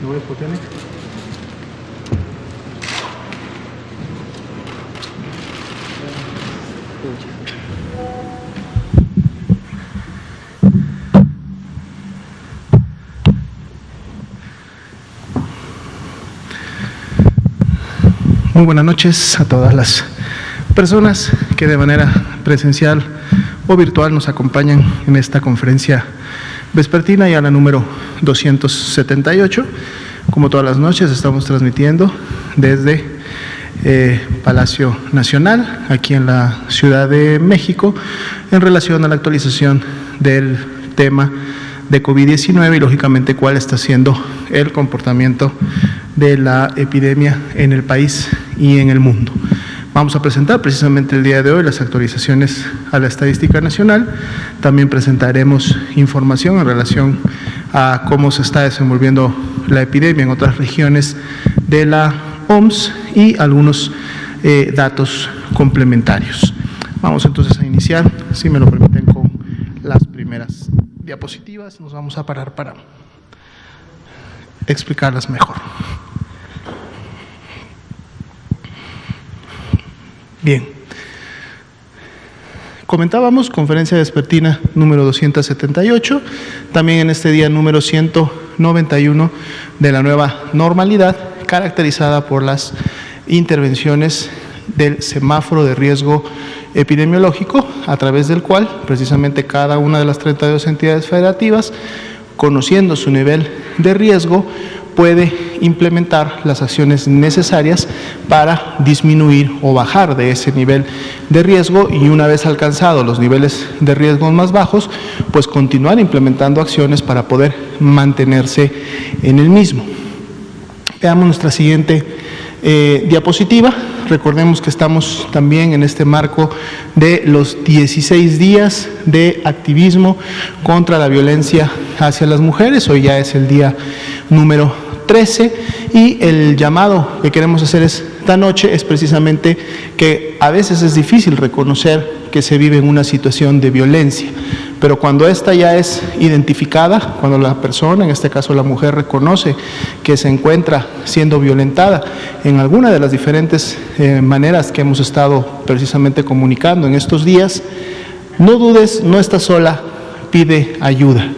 Muy buenas noches a todas las personas que de manera presencial o virtual nos acompañan en esta conferencia vespertina, ya la número 278. Como todas las noches estamos transmitiendo desde Palacio Nacional, aquí en la Ciudad de México, en relación a la actualización del tema de COVID-19 y lógicamente cuál está siendo el comportamiento de la epidemia en el país y en el mundo. Vamos a presentar precisamente el día de hoy las actualizaciones a la estadística nacional. También presentaremos información en relación a cómo se está desenvolviendo la epidemia en otras regiones de la OMS y algunos datos complementarios. Vamos entonces a iniciar, si me lo permiten, con las primeras diapositivas. Nos vamos a parar para explicarlas mejor. Bien, comentábamos conferencia vespertina número 278, también en este día número 191 de la nueva normalidad, caracterizada por las intervenciones del semáforo de riesgo epidemiológico, a través del cual precisamente cada una de las 32 entidades federativas, conociendo su nivel de riesgo, puede implementar las acciones necesarias para disminuir o bajar de ese nivel de riesgo y una vez alcanzados los niveles de riesgo más bajos, pues continuar implementando acciones para poder mantenerse en el mismo. Veamos nuestra siguiente diapositiva. Recordemos que estamos también en este marco de los 16 días de activismo contra la violencia hacia las mujeres. Hoy ya es el día número 13 y el llamado que queremos hacer esta noche es precisamente que a veces es difícil reconocer que se vive en una situación de violencia, pero cuando esta ya es identificada, cuando la persona, en este caso la mujer, reconoce que se encuentra siendo violentada en alguna de las diferentes maneras que hemos estado precisamente comunicando en estos días, no dudes, no estás sola, pide ayuda.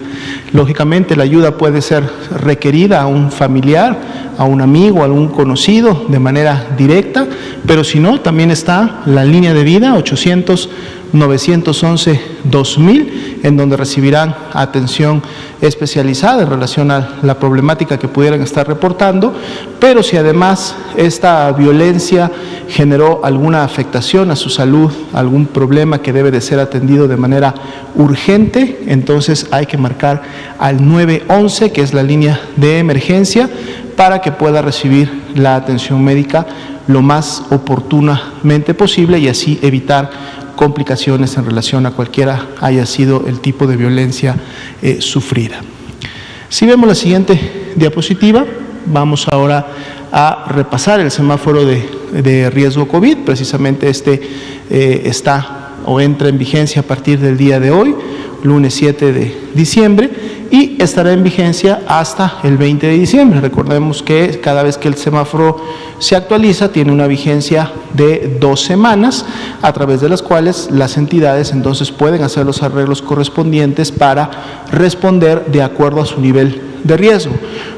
Lógicamente la ayuda puede ser requerida a un familiar, a un amigo, a algún conocido de manera directa, pero si no, también está la línea de vida 800-911-2000, en donde recibirán atención especializada en relación a la problemática que pudieran estar reportando, pero si además esta violencia generó alguna afectación a su salud, algún problema que debe de ser atendido de manera urgente, entonces hay que marcar al 911, que es la línea de emergencia, para que pueda recibir la atención médica lo más oportunamente posible y así evitar complicaciones en relación a cualquiera haya sido el tipo de violencia sufrida. Si vemos la siguiente diapositiva, vamos ahora a repasar el semáforo de riesgo COVID. Precisamente este está o entra en vigencia a partir del día de hoy, lunes 7 de diciembre, y estará en vigencia hasta el 20 de diciembre. Recordemos que cada vez que el semáforo se actualiza tiene una vigencia de 2 semanas, a través de las cuales las entidades entonces pueden hacer los arreglos correspondientes para responder de acuerdo a su nivel de riesgo.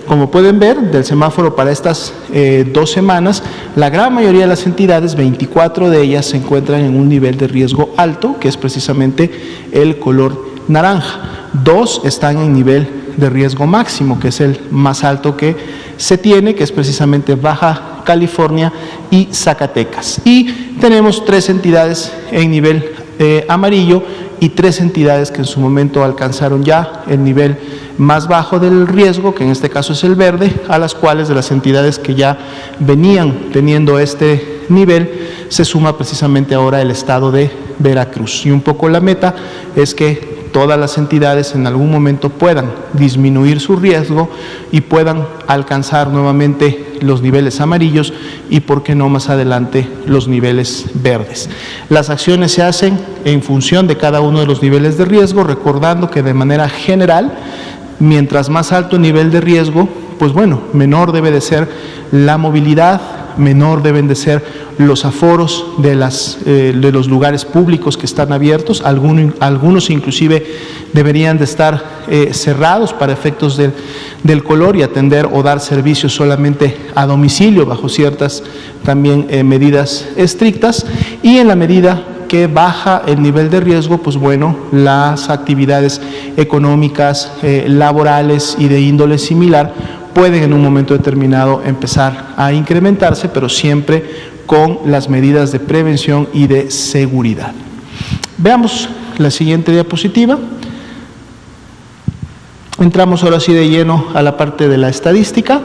Como pueden ver, del semáforo para estas 2 semanas, la gran mayoría de las entidades, 24 de ellas, se encuentran en un nivel de riesgo alto, que es precisamente el color naranja. 2 están en nivel de riesgo máximo, que es el más alto que se tiene, que es precisamente Baja California y Zacatecas. Y tenemos 3 entidades en nivel amarillo y 3 entidades que en su momento alcanzaron ya el nivel más bajo del riesgo, que en este caso es el verde, a las cuales de las entidades que ya venían teniendo este nivel se suma precisamente ahora el estado de Veracruz. Y un poco la meta es que todas las entidades en algún momento puedan disminuir su riesgo y puedan alcanzar nuevamente los niveles amarillos y, por qué no, más adelante los niveles verdes. Las acciones se hacen en función de cada uno de los niveles de riesgo, recordando que de manera general, mientras más alto el nivel de riesgo, pues bueno, menor debe de ser la movilidad, menor deben de ser los aforos de los lugares públicos que están abiertos, algunos inclusive deberían de estar cerrados para efectos del color y atender o dar servicios solamente a domicilio bajo ciertas también medidas estrictas, y en la medida que baja el nivel de riesgo, pues bueno, las actividades económicas, laborales y de índole similar pueden en un momento determinado empezar a incrementarse, pero siempre con las medidas de prevención y de seguridad. Veamos la siguiente diapositiva. Entramos ahora sí de lleno a la parte de la estadística.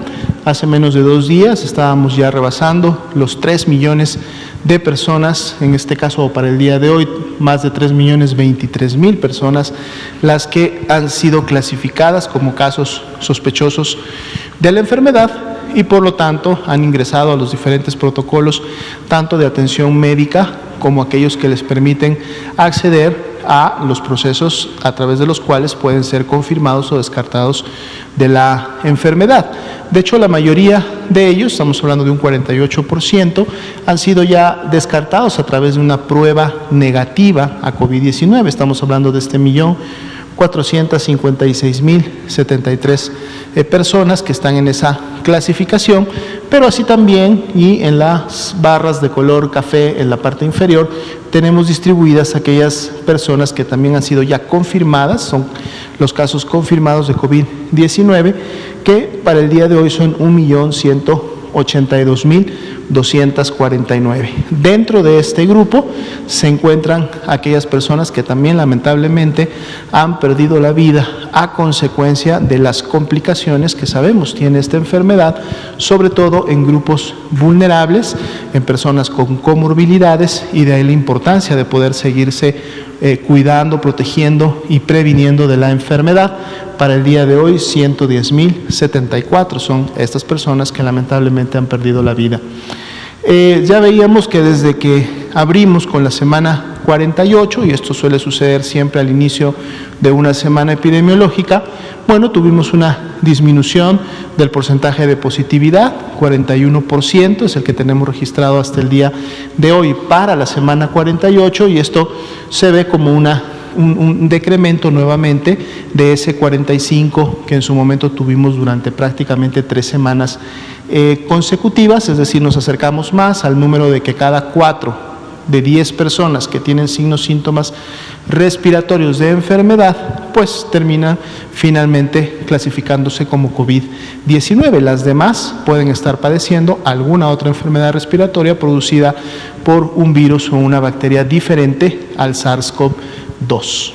Hace menos de 2 días estábamos ya rebasando los 3 millones de personas, en este caso para el día de hoy, más de 3.023.000 personas, las que han sido clasificadas como casos sospechosos de la enfermedad y por lo tanto han ingresado a los diferentes protocolos, tanto de atención médica como aquellos que les permiten acceder a los procesos a través de los cuales pueden ser confirmados o descartados de la enfermedad. De hecho, la mayoría de ellos, estamos hablando de un 48%, han sido ya descartados a través de una prueba negativa a COVID-19. Estamos hablando de 1.456.073 personas que están en esa clasificación, pero así también, y en las barras de color café en la parte inferior, tenemos distribuidas aquellas personas que también han sido ya confirmadas, son los casos confirmados de COVID-19, que para el día de hoy son 1.182.249. Dentro de este grupo se encuentran aquellas personas que también lamentablemente han perdido la vida a consecuencia de las complicaciones que sabemos tiene esta enfermedad, sobre todo en grupos vulnerables, en personas con comorbilidades, y de ahí la importancia de poder seguirse cuidando, protegiendo y previniendo de la enfermedad. Para el día de hoy, 110.074 son estas personas que lamentablemente han perdido la vida. Ya veíamos que desde que abrimos con la semana 48, y esto suele suceder siempre al inicio de una semana epidemiológica, bueno, tuvimos una disminución del porcentaje de positividad, 41% es el que tenemos registrado hasta el día de hoy para la semana 48, y esto se ve como un decremento nuevamente de ese 45 que en su momento tuvimos durante prácticamente 3 semanas consecutivas, es decir, nos acercamos más al número de que cada 4 de 10 personas que tienen signos, síntomas respiratorios de enfermedad, pues terminan finalmente clasificándose como COVID-19. Las demás pueden estar padeciendo alguna otra enfermedad respiratoria producida por un virus o una bacteria diferente al SARS-CoV-2.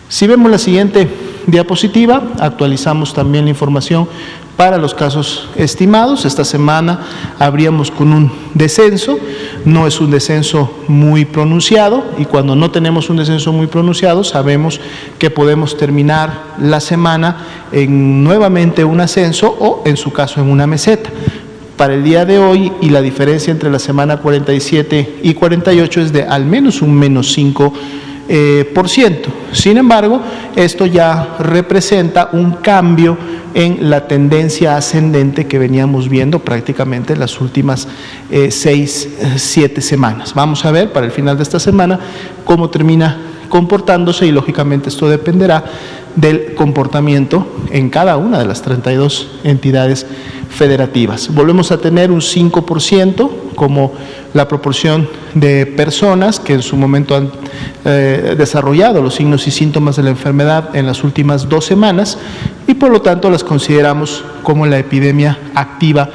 Si vemos la siguiente diapositiva, actualizamos también la información para los casos estimados. Esta semana abríamos con un descenso, no es un descenso muy pronunciado, y cuando no tenemos un descenso muy pronunciado sabemos que podemos terminar la semana en nuevamente un ascenso o en su caso en una meseta. Para el día de hoy, y la diferencia entre la semana 47 y 48 es de al menos un menos 5%. Sin embargo, esto ya representa un cambio en la tendencia ascendente que veníamos viendo prácticamente las últimas 6-7 semanas. Vamos a ver para el final de esta semana cómo termina comportándose, y lógicamente esto dependerá del comportamiento en cada una de las 32 entidades federativas. Volvemos a tener un 5% como la proporción de personas que en su momento han desarrollado los signos y síntomas de la enfermedad en las últimas 2 semanas, y por lo tanto las consideramos como la epidemia activa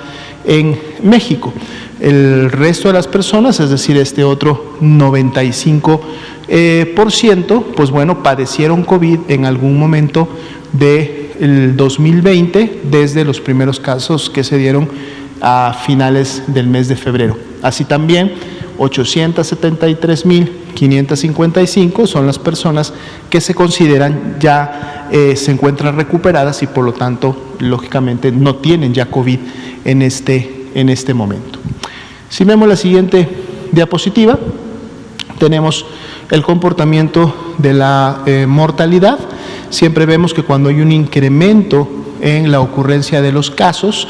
en México. El resto de las personas, es decir, este otro 95%, pues bueno, padecieron COVID en algún momento del 2020, desde los primeros casos que se dieron a finales del mes de febrero. Así también, 873.555 son las personas que se consideran ya se encuentran recuperadas y por lo tanto, lógicamente, no tienen ya COVID en este momento. Si vemos la siguiente diapositiva, tenemos el comportamiento de la mortalidad. Siempre vemos que cuando hay un incremento en la ocurrencia de los casos.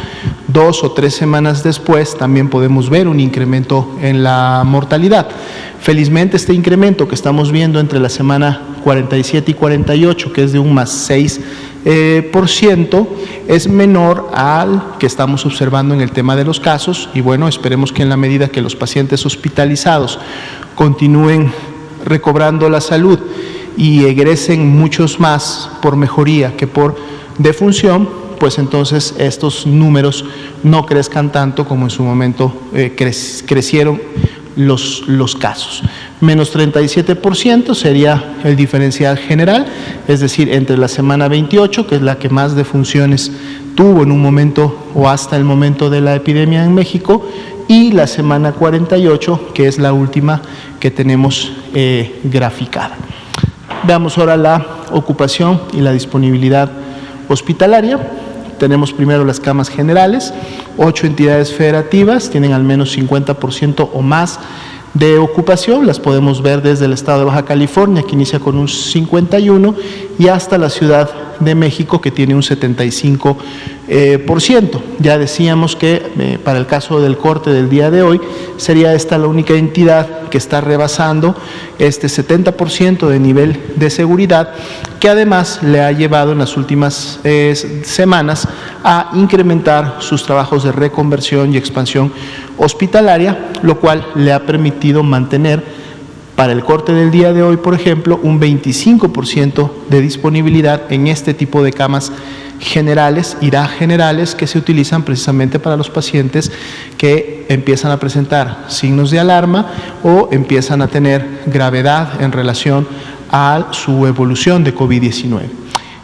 2 o 3 semanas después también podemos ver un incremento en la mortalidad. Felizmente este incremento que estamos viendo entre la semana 47 y 48, que es de un más 6%, es menor al que estamos observando en el tema de los casos, y bueno, esperemos que en la medida que los pacientes hospitalizados continúen recobrando la salud y egresen muchos más por mejoría que por defunción, pues entonces estos números no crezcan tanto como en su momento crecieron los casos. Menos 37% sería el diferencial general, es decir, entre la semana 28, que es la que más defunciones tuvo en un momento o hasta el momento de la epidemia en México, y la semana 48, que es la última que tenemos graficada. Veamos ahora la ocupación y la disponibilidad hospitalaria. Tenemos primero las camas generales. 8 entidades federativas tienen al menos 50% o más de ocupación. Las podemos ver desde el estado de Baja California, que inicia con un 51%, y hasta la Ciudad de México, que tiene un 75%. Ya decíamos que para el caso del corte del día de hoy, sería esta la única entidad que está rebasando este 70% de nivel de seguridad, que además le ha llevado en las últimas semanas a incrementar sus trabajos de reconversión y expansión hospitalaria, lo cual le ha permitido mantener para el corte del día de hoy, por ejemplo, un 25% de disponibilidad en este tipo de camas generales, IRA generales, que se utilizan precisamente para los pacientes que empiezan a presentar signos de alarma o empiezan a tener gravedad en relación a su evolución de COVID-19.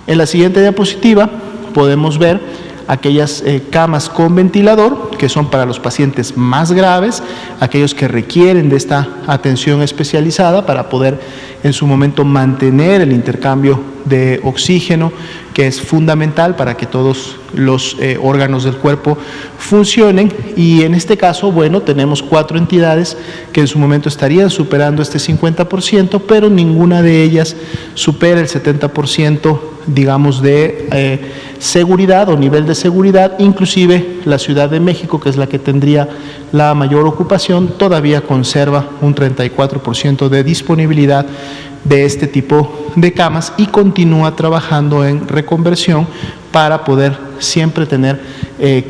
En la siguiente diapositiva podemos ver aquellas camas con ventilador, que son para los pacientes más graves, aquellos que requieren de esta atención especializada para poder en su momento mantener el intercambio de oxígeno, que es fundamental para que todos los órganos del cuerpo funcionen. Y en este caso, bueno, tenemos 4 entidades que en su momento estarían superando este 50%, pero ninguna de ellas supera el 70%, digamos, de seguridad o nivel de seguridad. Inclusive la Ciudad de México, que es la que tendría la mayor ocupación, todavía conserva un 34% de disponibilidad de este tipo de camas y continúa trabajando en reconversión para poder siempre tener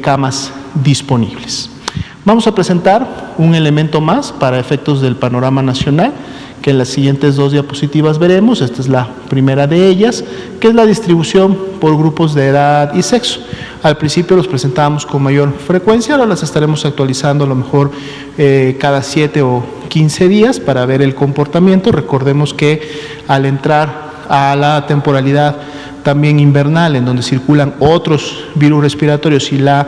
camas disponibles. Vamos a presentar un elemento más para efectos del panorama nacional, que en las siguientes 2 diapositivas veremos. Esta es la primera de ellas, que es la distribución por grupos de edad y sexo. Al principio los presentábamos con mayor frecuencia, ahora las estaremos actualizando a lo mejor cada 7 o 15 días para ver el comportamiento. Recordemos que al entrar a la temporalidad también invernal, en donde circulan otros virus respiratorios y la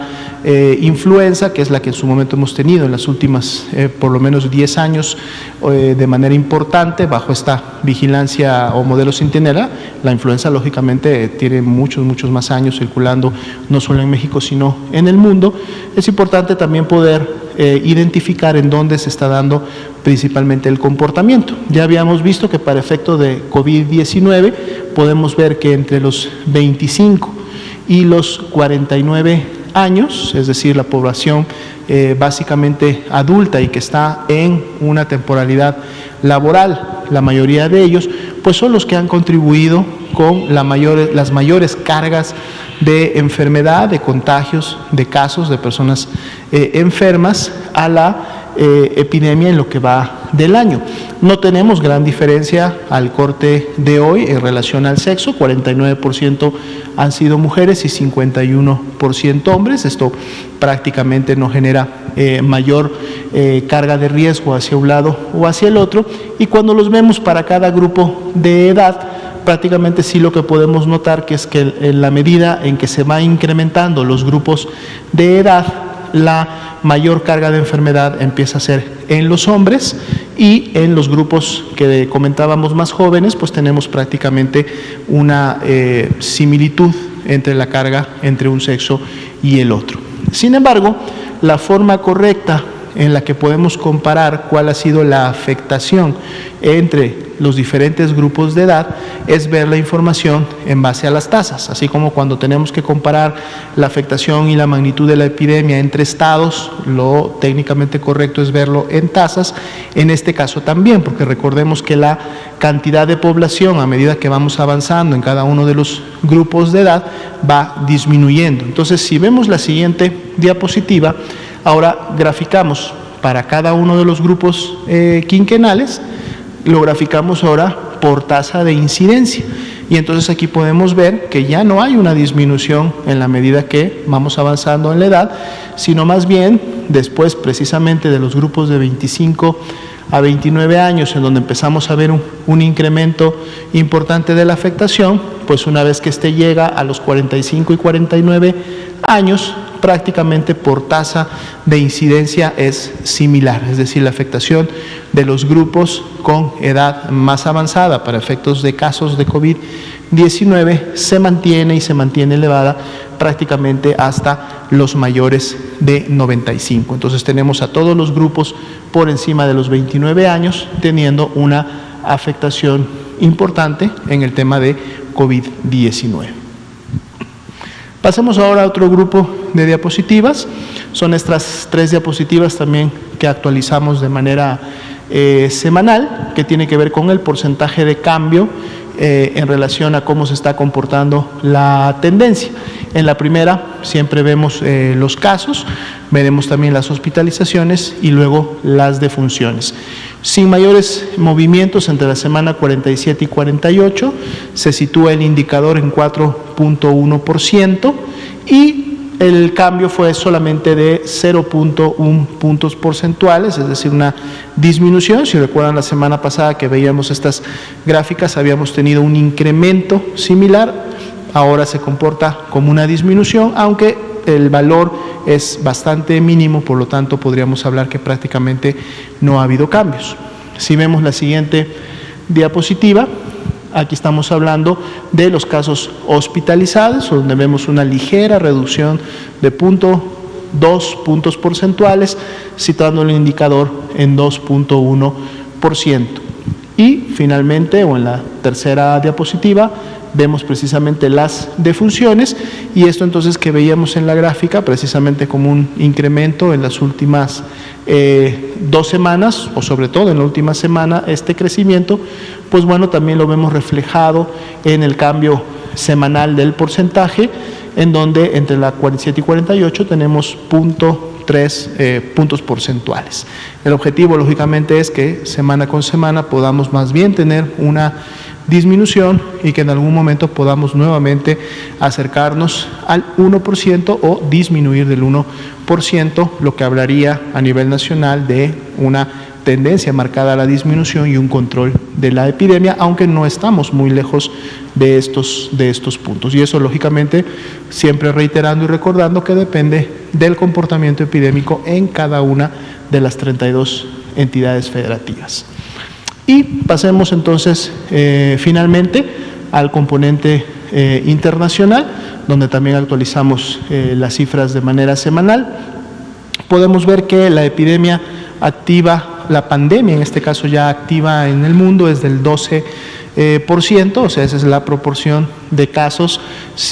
influenza, que es la que en su momento hemos tenido en las últimas por lo menos 10 años de manera importante bajo esta vigilancia o modelo centinela. La influenza lógicamente tiene muchos más años circulando, no solo en México sino en el mundo. Es importante también poder identificar en dónde se está dando principalmente el comportamiento. Ya habíamos visto que para efecto de COVID-19 podemos ver que entre los 25 y los 49 años, es decir, la población básicamente adulta y que está en una temporalidad laboral, la mayoría de ellos, pues son los que han contribuido con las mayores cargas de enfermedad, de contagios, de casos de personas enfermas a la epidemia en lo que va del año. No tenemos gran diferencia al corte de hoy en relación al sexo. 49% han sido mujeres y 51% hombres. Esto prácticamente no genera mayor carga de riesgo hacia un lado o hacia el otro. Y cuando los vemos para cada grupo de edad, prácticamente sí lo que podemos notar que es que en la medida en que se va incrementando los grupos de edad, la mayor carga de enfermedad empieza a ser en los hombres, y en los grupos que comentábamos más jóvenes, pues tenemos prácticamente una similitud entre la carga entre un sexo y el otro. Sin embargo, la forma correcta en la que podemos comparar cuál ha sido la afectación entre los diferentes grupos de edad es ver la información en base a las tasas, así como cuando tenemos que comparar la afectación y la magnitud de la epidemia entre estados, lo técnicamente correcto es verlo en tasas, en este caso también, porque recordemos que la cantidad de población a medida que vamos avanzando en cada uno de los grupos de edad va disminuyendo. Entonces, si vemos la siguiente diapositiva, ahora graficamos para cada uno de los grupos quinquenales, lo graficamos ahora por tasa de incidencia. Y entonces aquí podemos ver que ya no hay una disminución en la medida que vamos avanzando en la edad, sino más bien después precisamente de los grupos de 25 a 29 años, en donde empezamos a ver un incremento importante de la afectación, pues una vez que este llega a los 45 y 49 años, prácticamente por tasa de incidencia es similar, es decir, la afectación de los grupos con edad más avanzada para efectos de casos de COVID-19 se mantiene elevada prácticamente hasta los mayores de 95. Entonces tenemos a todos los grupos por encima de los 29 años teniendo una afectación importante en el tema de COVID-19. Pasemos ahora a otro grupo de diapositivas. Son estas 3 diapositivas también que actualizamos de manera semanal, que tiene que ver con el porcentaje de cambio en relación a cómo se está comportando la tendencia. En la primera siempre vemos los casos, veremos también las hospitalizaciones y luego las defunciones. Sin mayores movimientos entre la semana 47 y 48, se sitúa el indicador en 4.1% y el cambio fue solamente de 0.1 puntos porcentuales, es decir, una disminución. Si recuerdan la semana pasada que veíamos estas gráficas, habíamos tenido un incremento similar, ahora se comporta como una disminución, aunque el valor es bastante mínimo, por lo tanto podríamos hablar que prácticamente no ha habido cambios. Si vemos la siguiente diapositiva, aquí estamos hablando de los casos hospitalizados, donde vemos una ligera reducción de 0.2 puntos porcentuales, situando el indicador en 2.1%. Y finalmente, o en la tercera diapositiva, vemos precisamente las defunciones, y esto entonces que veíamos en la gráfica precisamente como un incremento en las últimas 2 semanas, o sobre todo en la última semana, este crecimiento, pues bueno, también lo vemos reflejado en el cambio semanal del porcentaje, en donde entre la 47 y 48 tenemos 0.3 puntos porcentuales. El objetivo, lógicamente, es que semana con semana podamos más bien tener una disminución y que en algún momento podamos nuevamente acercarnos al 1% o disminuir del 1%, lo que hablaría a nivel nacional de una tendencia marcada a la disminución y un control de la epidemia, aunque no estamos muy lejos de estos puntos. Y eso, lógicamente, siempre reiterando y recordando que depende del comportamiento epidémico en cada una de las 32 entidades federativas. Y pasemos entonces finalmente al componente internacional, donde también actualizamos las cifras de manera semanal. Podemos ver que la epidemia activa, la pandemia en este caso ya activa en el mundo es del 12%, o sea, esa es la proporción de casos,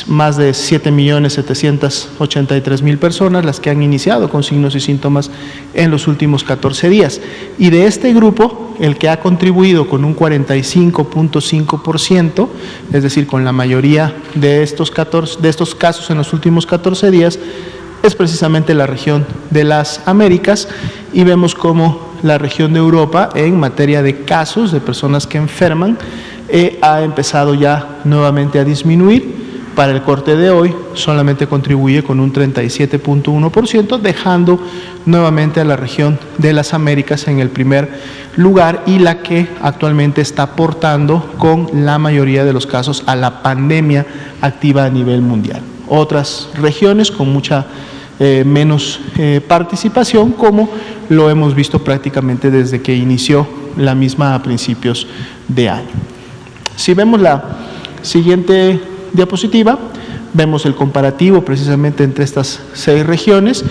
más de 7.783.000 personas las que han iniciado con signos y síntomas en los últimos 14 días. Y de este grupo, el que ha contribuido con un 45.5%, es decir, con la mayoría de estos casos en los últimos 14 días, es precisamente la región de las Américas, y vemos cómo la región de Europa, en materia de casos de personas que enferman, ha empezado ya nuevamente a disminuir. Para el corte de hoy solamente contribuye con un 37.1%, dejando nuevamente a la región de las Américas en el primer lugar y la que actualmente está aportando con la mayoría de los casos a la pandemia activa a nivel mundial. Otras regiones con mucha menos participación, como lo hemos visto prácticamente desde que inició la misma a principios de año. Si vemos la siguiente diapositiva, vemos el comparativo precisamente entre estas 6 regiones,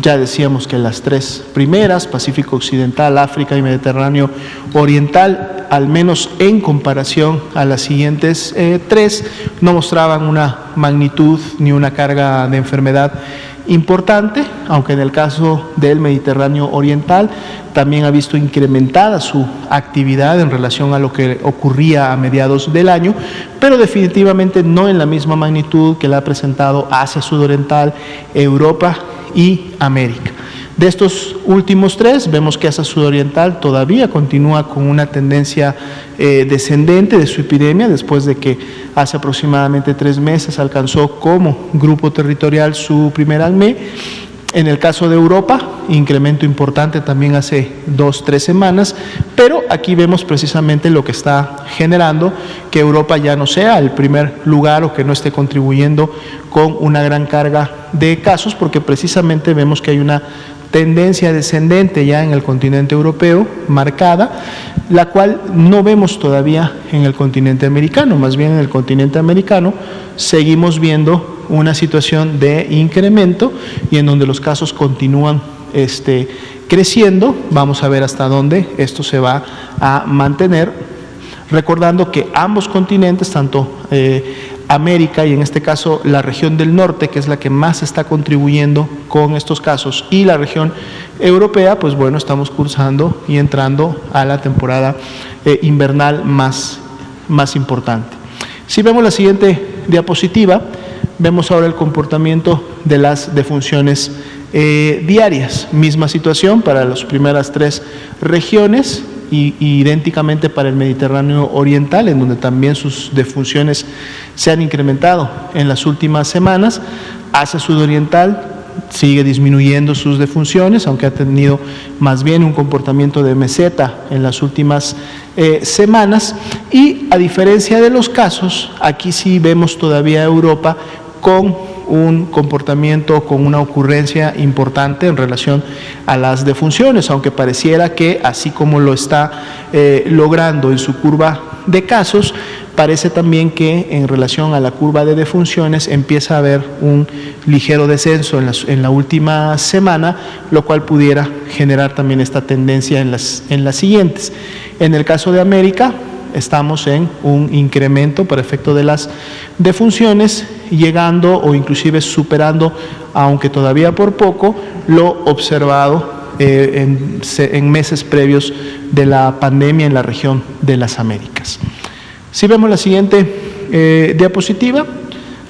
Ya decíamos que las tres primeras, Pacífico Occidental, África y Mediterráneo Oriental, al menos en comparación a las siguientes tres, no mostraban una magnitud ni una carga de enfermedad importante, aunque en el caso del Mediterráneo Oriental también ha visto incrementada su actividad en relación a lo que ocurría a mediados del año, pero definitivamente no en la misma magnitud que la ha presentado Asia Sudoriental, Europa y América. De estos últimos tres, vemos que Asia Sudoriental todavía continúa con una tendencia descendente de su epidemia, después de que hace aproximadamente 3 meses alcanzó como grupo territorial su primer ANME. En el caso de Europa, incremento importante también hace 2-3 semanas, pero aquí vemos precisamente lo que está generando que Europa ya no sea el primer lugar o que no esté contribuyendo con una gran carga de casos, porque precisamente vemos que hay una tendencia descendente ya en el continente europeo marcada, la cual no vemos todavía en el continente americano. Más bien en el continente americano seguimos viendo una situación de incremento y en donde los casos continúan creciendo. Vamos a ver hasta dónde esto se va a mantener, recordando que ambos continentes, tanto América y en este caso la región del norte, que es la que más está contribuyendo con estos casos, y la región europea, pues bueno, estamos cursando y entrando a la temporada invernal más importante. Si vemos la siguiente diapositiva, vemos ahora el comportamiento de las defunciones diarias. Misma situación para las primeras 3 regiones, y idénticamente para el Mediterráneo Oriental, en donde también sus defunciones se han incrementado en las últimas semanas. Asia Sudoriental sigue disminuyendo sus defunciones, aunque ha tenido más bien un comportamiento de meseta en las últimas semanas, y a diferencia de los casos, aquí sí vemos todavía a Europa con un comportamiento, con una ocurrencia importante en relación a las defunciones, aunque pareciera que así como lo está logrando en su curva de casos, parece también que en relación a la curva de defunciones empieza a haber un ligero descenso en la última semana, lo cual pudiera generar también esta tendencia en las siguientes. En el caso de América, estamos en un incremento por efecto de las defunciones, llegando o inclusive superando, aunque todavía por poco, lo observado en meses previos de la pandemia en la región de las Américas. Si vemos la siguiente diapositiva,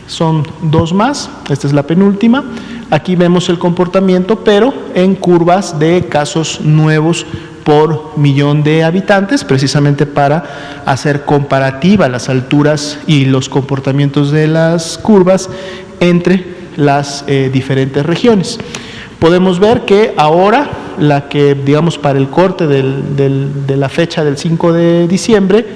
son 2 más, esta es la penúltima. Aquí vemos el comportamiento, pero en curvas de casos nuevos por millón de habitantes, precisamente para hacer comparativa las alturas y los comportamientos de las curvas entre las diferentes regiones. Podemos ver que ahora, la que digamos para el corte de la fecha del 5 de diciembre,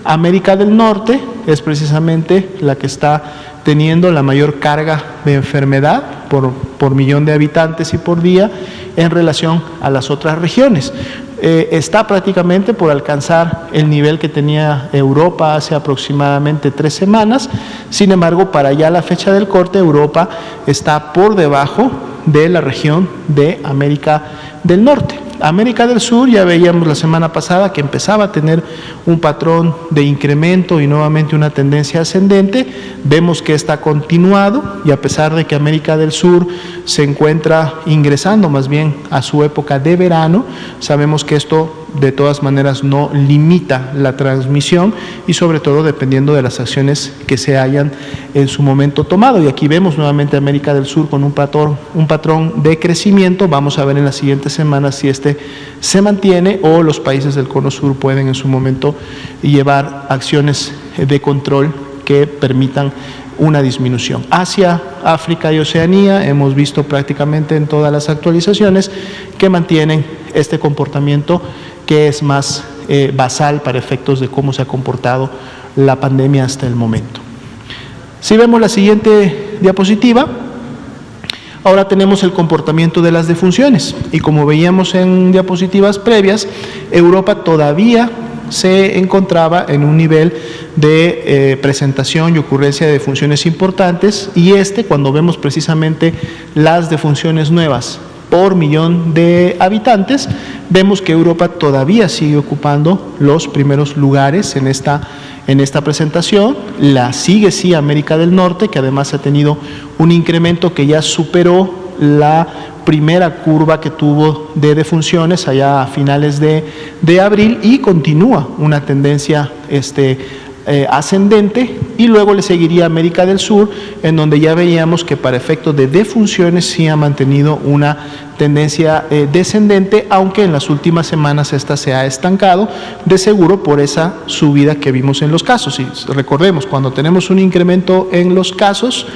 América del Norte es precisamente la que está teniendo la mayor carga de enfermedad por millón de habitantes y por día en relación a las otras regiones. Está prácticamente por alcanzar el nivel que tenía Europa hace aproximadamente 3 semanas. Sin embargo, para ya la fecha del corte, Europa está por debajo de la región de América del Norte. América del Sur, ya veíamos la semana pasada que empezaba a tener un patrón de incremento y nuevamente una tendencia ascendente. Vemos que está continuado, y a pesar de que América del Sur se encuentra ingresando más bien a su época de verano, sabemos que esto de todas maneras no limita la transmisión, y sobre todo dependiendo de las acciones que se hayan en su momento tomado. Y aquí vemos nuevamente América del Sur con un patrón de crecimiento. Vamos a ver en las siguientes semanas si se mantiene o los países del Cono Sur pueden en su momento llevar acciones de control que permitan una disminución. Asia, África y Oceanía hemos visto prácticamente en todas las actualizaciones que mantienen este comportamiento que es más basal para efectos de cómo se ha comportado la pandemia hasta el momento. Si vemos la siguiente diapositiva, ahora tenemos el comportamiento de las defunciones, y como veíamos en diapositivas previas, Europa todavía se encontraba en un nivel de presentación y ocurrencia de defunciones importantes, y cuando vemos precisamente las defunciones nuevas por millón de habitantes, vemos que Europa todavía sigue ocupando los primeros lugares en esta presentación. La sigue sí América del Norte, que además ha tenido un incremento que ya superó la primera curva que tuvo de defunciones allá a finales de abril, y continúa una tendencia ascendente, y luego le seguiría América del Sur, en donde ya veíamos que para efectos de defunciones sí ha mantenido una tendencia descendente, aunque en las últimas semanas esta se ha estancado, de seguro por esa subida que vimos en los casos. Y recordemos, cuando tenemos un incremento en los casos,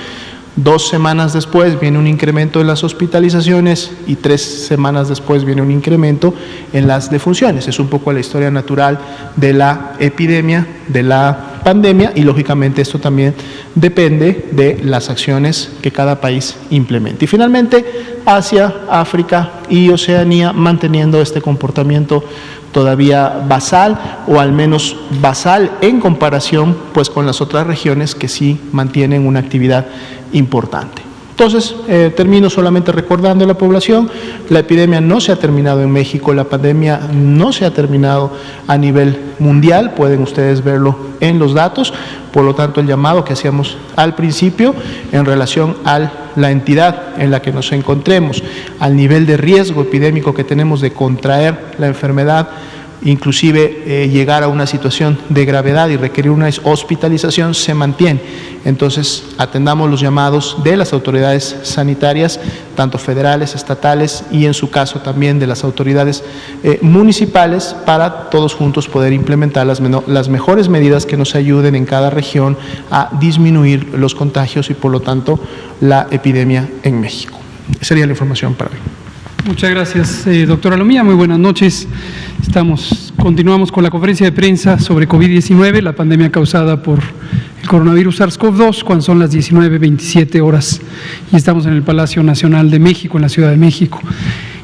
2 semanas después viene un incremento en las hospitalizaciones y 3 semanas después viene un incremento en las defunciones. Es un poco la historia natural de la epidemia, de la pandemia, y lógicamente esto también depende de las acciones que cada país implemente. Y finalmente, Asia, África y Oceanía manteniendo este comportamiento todavía basal, o al menos basal en comparación pues con las otras regiones que sí mantienen una actividad importante. Entonces, termino solamente recordando a la población: la epidemia no se ha terminado en México, la pandemia no se ha terminado a nivel mundial, pueden ustedes verlo en los datos. Por lo tanto, el llamado que hacíamos al principio en relación a la entidad en la que nos encontremos, al nivel de riesgo epidémico que tenemos de contraer la enfermedad, inclusive llegar a una situación de gravedad y requerir una hospitalización, se mantiene. Entonces, atendamos los llamados de las autoridades sanitarias, tanto federales, estatales y en su caso también de las autoridades municipales, para todos juntos poder implementar las mejores medidas que nos ayuden en cada región a disminuir los contagios y por lo tanto la epidemia en México. Esa sería la información para hoy. Muchas gracias, doctora Lomía. Muy buenas noches. Continuamos con la conferencia de prensa sobre COVID-19, la pandemia causada por el coronavirus SARS-CoV-2, cuando son las 19:27 horas y estamos en el Palacio Nacional de México, en la Ciudad de México.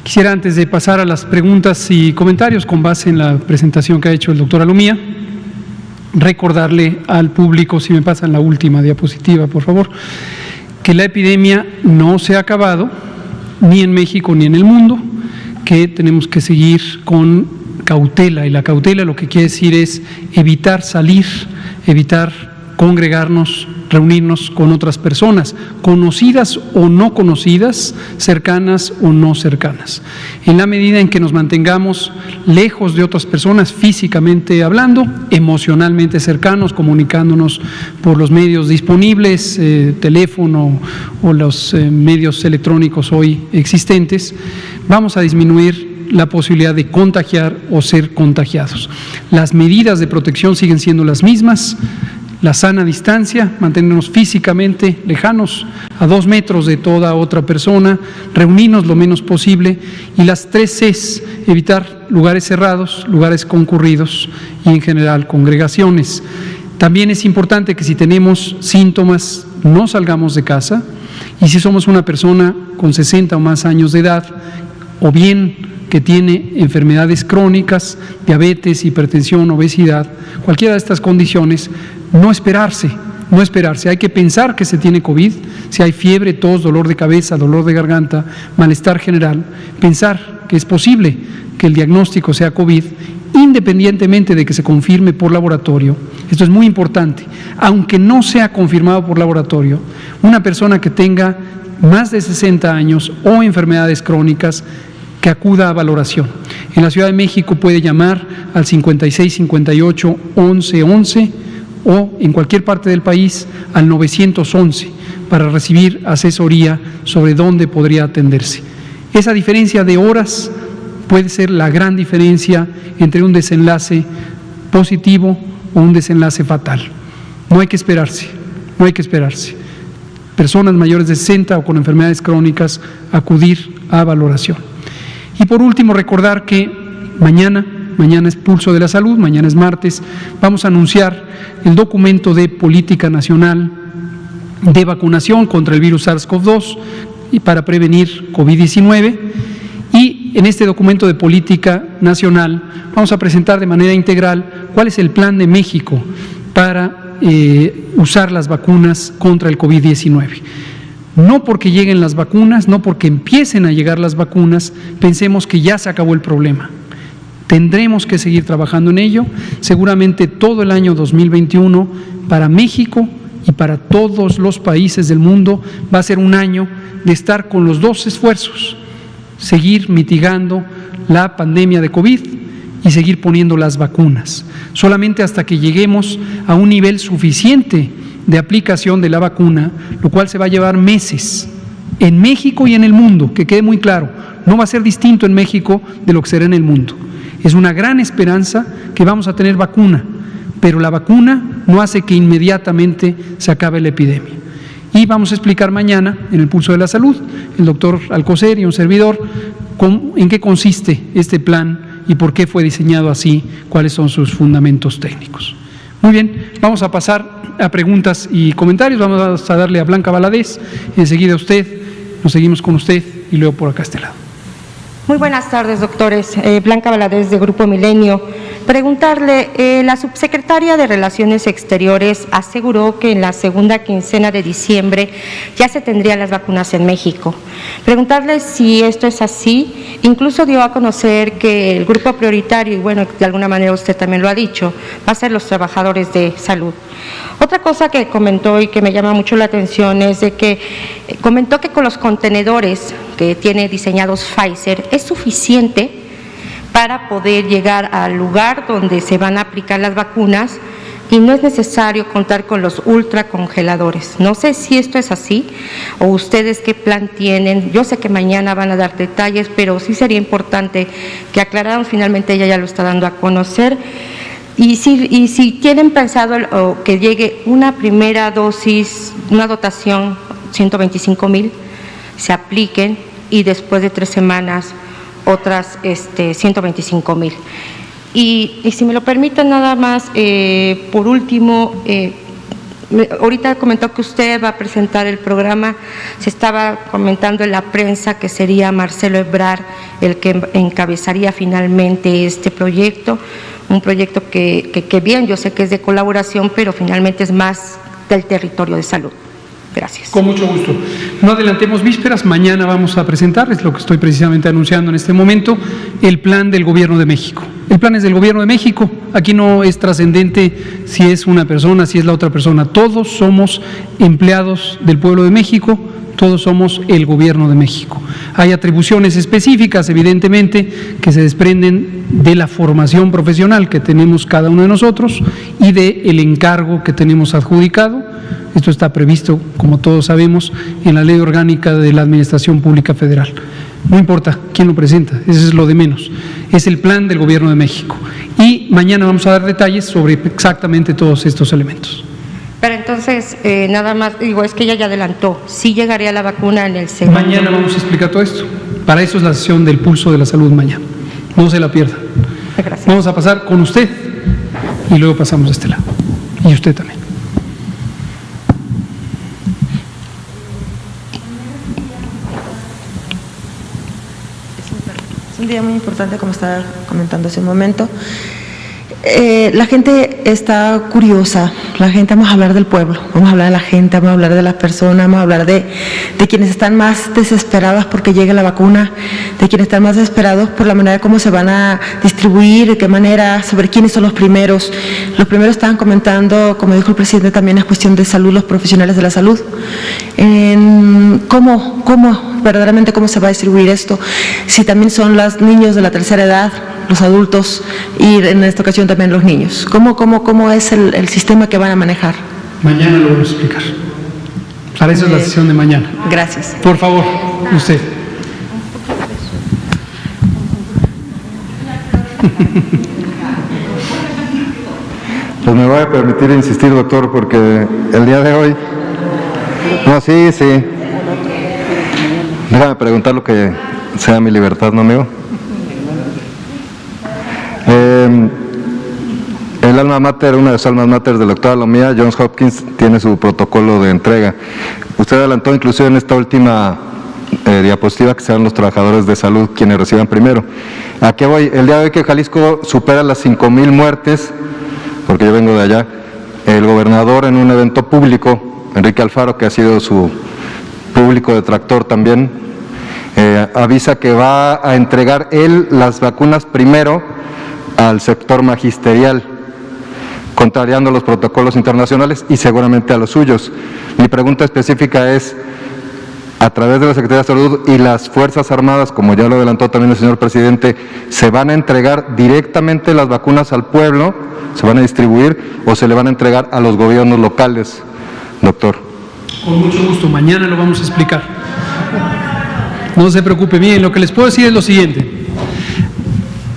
Quisiera, antes de pasar a las preguntas y comentarios con base en la presentación que ha hecho el doctor Alomía, recordarle al público, si me pasan la última diapositiva, por favor, que la epidemia no se ha acabado, ni en México ni en el mundo, que tenemos que seguir con cautela, y la cautela lo que quiere decir es evitar salir, evitar congregarnos, reunirnos con otras personas, conocidas o no conocidas, cercanas o no cercanas. En la medida en que nos mantengamos lejos de otras personas, físicamente hablando, emocionalmente cercanos, comunicándonos por los medios disponibles, teléfono o los medios electrónicos hoy existentes, vamos a disminuir la posibilidad de contagiar o ser contagiados. Las medidas de protección siguen siendo las mismas: la sana distancia, mantenernos físicamente lejanos, a 2 metros de toda otra persona, reunirnos lo menos posible, y las 3 Cs: evitar lugares cerrados, lugares concurridos y en general congregaciones. También es importante que si tenemos síntomas no salgamos de casa, y si somos una persona con 60 o más años de edad, o bien que tiene enfermedades crónicas, diabetes, hipertensión, obesidad, cualquiera de estas condiciones, no esperarse. Hay que pensar que se tiene COVID, si hay fiebre, tos, dolor de cabeza, dolor de garganta, malestar general, pensar que es posible que el diagnóstico sea COVID, independientemente de que se confirme por laboratorio. Esto es muy importante. Aunque no sea confirmado por laboratorio, una persona que tenga más de 60 años o enfermedades crónicas, que acuda a valoración. En la Ciudad de México puede llamar al 5658-1111 o en cualquier parte del país al 911 para recibir asesoría sobre dónde podría atenderse. Esa diferencia de horas puede ser la gran diferencia entre un desenlace positivo o un desenlace fatal. No hay que esperarse. Personas mayores de 60 o con enfermedades crónicas, acudir a valoración. Y por último, recordar que mañana es Pulso de la Salud, mañana es martes, vamos a anunciar el documento de política nacional de vacunación contra el virus SARS-CoV-2 y para prevenir COVID-19. Y en este documento de política nacional vamos a presentar de manera integral cuál es el plan de México para usar las vacunas contra el COVID-19. No porque lleguen las vacunas, no porque empiecen a llegar las vacunas, pensemos que ya se acabó el problema. Tendremos que seguir trabajando en ello. Seguramente todo el año 2021 para México y para todos los países del mundo va a ser un año de estar con los dos esfuerzos: seguir mitigando la pandemia de COVID y seguir poniendo las vacunas. Solamente hasta que lleguemos a un nivel suficiente de aplicación de la vacuna, lo cual se va a llevar meses, en México y en el mundo, que quede muy claro, no va a ser distinto en México de lo que será en el mundo. Es una gran esperanza que vamos a tener vacuna, pero la vacuna no hace que inmediatamente se acabe la epidemia. Y vamos a explicar mañana, en el Pulso de la Salud, el doctor Alcocer y un servidor, en qué consiste este plan y por qué fue diseñado así, cuáles son sus fundamentos técnicos. Muy bien, vamos a pasar a preguntas y comentarios. Vamos a darle a Blanca Valadez, enseguida a usted, nos seguimos con usted y luego por acá a este lado. Muy buenas tardes, doctores. Blanca Valadez, de Grupo Milenio. Preguntarle, la subsecretaria de Relaciones Exteriores aseguró que en la segunda quincena de diciembre ya se tendrían las vacunas en México. Preguntarle si esto es así. Incluso dio a conocer que el grupo prioritario, y bueno, de alguna manera usted también lo ha dicho, va a ser los trabajadores de salud. Otra cosa que comentó y que me llama mucho la atención es de que comentó que con los contenedores que tiene diseñados Pfizer es suficiente para poder llegar al lugar donde se van a aplicar las vacunas y no es necesario contar con los ultracongeladores. No sé si esto es así o ustedes qué plan tienen. Yo sé que mañana van a dar detalles, pero sí sería importante que aclararan. Finalmente ella ya lo está dando a conocer. Y si tienen pensado que llegue una primera dosis, una dotación, 125,000, se apliquen y después de 3 semanas otras 125,000. Y si me lo permiten nada más, por último, ahorita comentó que usted va a presentar el programa, se estaba comentando en la prensa que sería Marcelo Ebrard el que encabezaría finalmente este proyecto, un proyecto que bien, yo sé que es de colaboración, pero finalmente es más del territorio de salud. Gracias. Con mucho gusto. No adelantemos vísperas, mañana vamos a presentarles lo que estoy precisamente anunciando en este momento, el plan del Gobierno de México. El plan es del Gobierno de México, aquí no es trascendente si es una persona, si es la otra persona, todos somos empleados del pueblo de México, todos somos el Gobierno de México. Hay atribuciones específicas, evidentemente, que se desprenden de la formación profesional que tenemos cada uno de nosotros y del encargo que tenemos adjudicado. Esto está previsto, como todos sabemos, en la Ley Orgánica de la Administración Pública Federal. No importa quién lo presenta, eso es lo de menos. Es el plan del Gobierno de México. Y mañana vamos a dar detalles sobre exactamente todos estos elementos. Pero entonces, nada más, digo, es que ella ya adelantó, sí llegaría la vacuna en el segundo. Mañana vamos a explicar todo esto. Para eso es la sesión del Pulso de la Salud mañana. No se la pierda. Gracias. Vamos a pasar con usted y luego pasamos a este lado. Y usted también. Es un día muy importante, como estaba comentando hace un momento. La gente está curiosa, la gente, vamos a hablar del pueblo, vamos a hablar de la gente, vamos a hablar de las personas, vamos a hablar de quienes están más desesperados porque llegue la vacuna, de quienes están más desesperados por la manera cómo se van a distribuir, de qué manera, sobre quiénes son los primeros. Los primeros estaban comentando, como dijo el presidente, también es cuestión de salud, los profesionales de la salud. Verdaderamente cómo se va a distribuir esto, si también son los niños de la tercera edad, los adultos y en esta ocasión también los niños. ¿Cómo es el sistema que van a manejar? Mañana lo vamos a explicar. Para eso es la sesión de mañana. Gracias. Por favor, usted. Pues me voy a permitir insistir, doctor, porque el día de hoy... No, sí. Déjame preguntar lo que sea mi libertad, ¿no, amigo? El alma mater, una de las almas mater de la doctora Lomía, Johns Hopkins, tiene su protocolo de entrega. Usted adelantó inclusive en esta última diapositiva que sean los trabajadores de salud quienes reciban primero. ¿A qué voy? El día de hoy que Jalisco supera las 5,000 muertes, porque yo vengo de allá, el gobernador en un evento público, Enrique Alfaro, que ha sido su público detractor también, avisa que va a entregar él las vacunas primero al sector magisterial, contrariando los protocolos internacionales y seguramente a los suyos. Mi pregunta específica es, a través de la Secretaría de Salud y las Fuerzas Armadas, como ya lo adelantó también el señor presidente, ¿se van a entregar directamente las vacunas al pueblo, se van a distribuir o se le van a entregar a los gobiernos locales, doctor? Con mucho gusto, mañana lo vamos a explicar. No se preocupe. Bien, lo que les puedo decir es lo siguiente.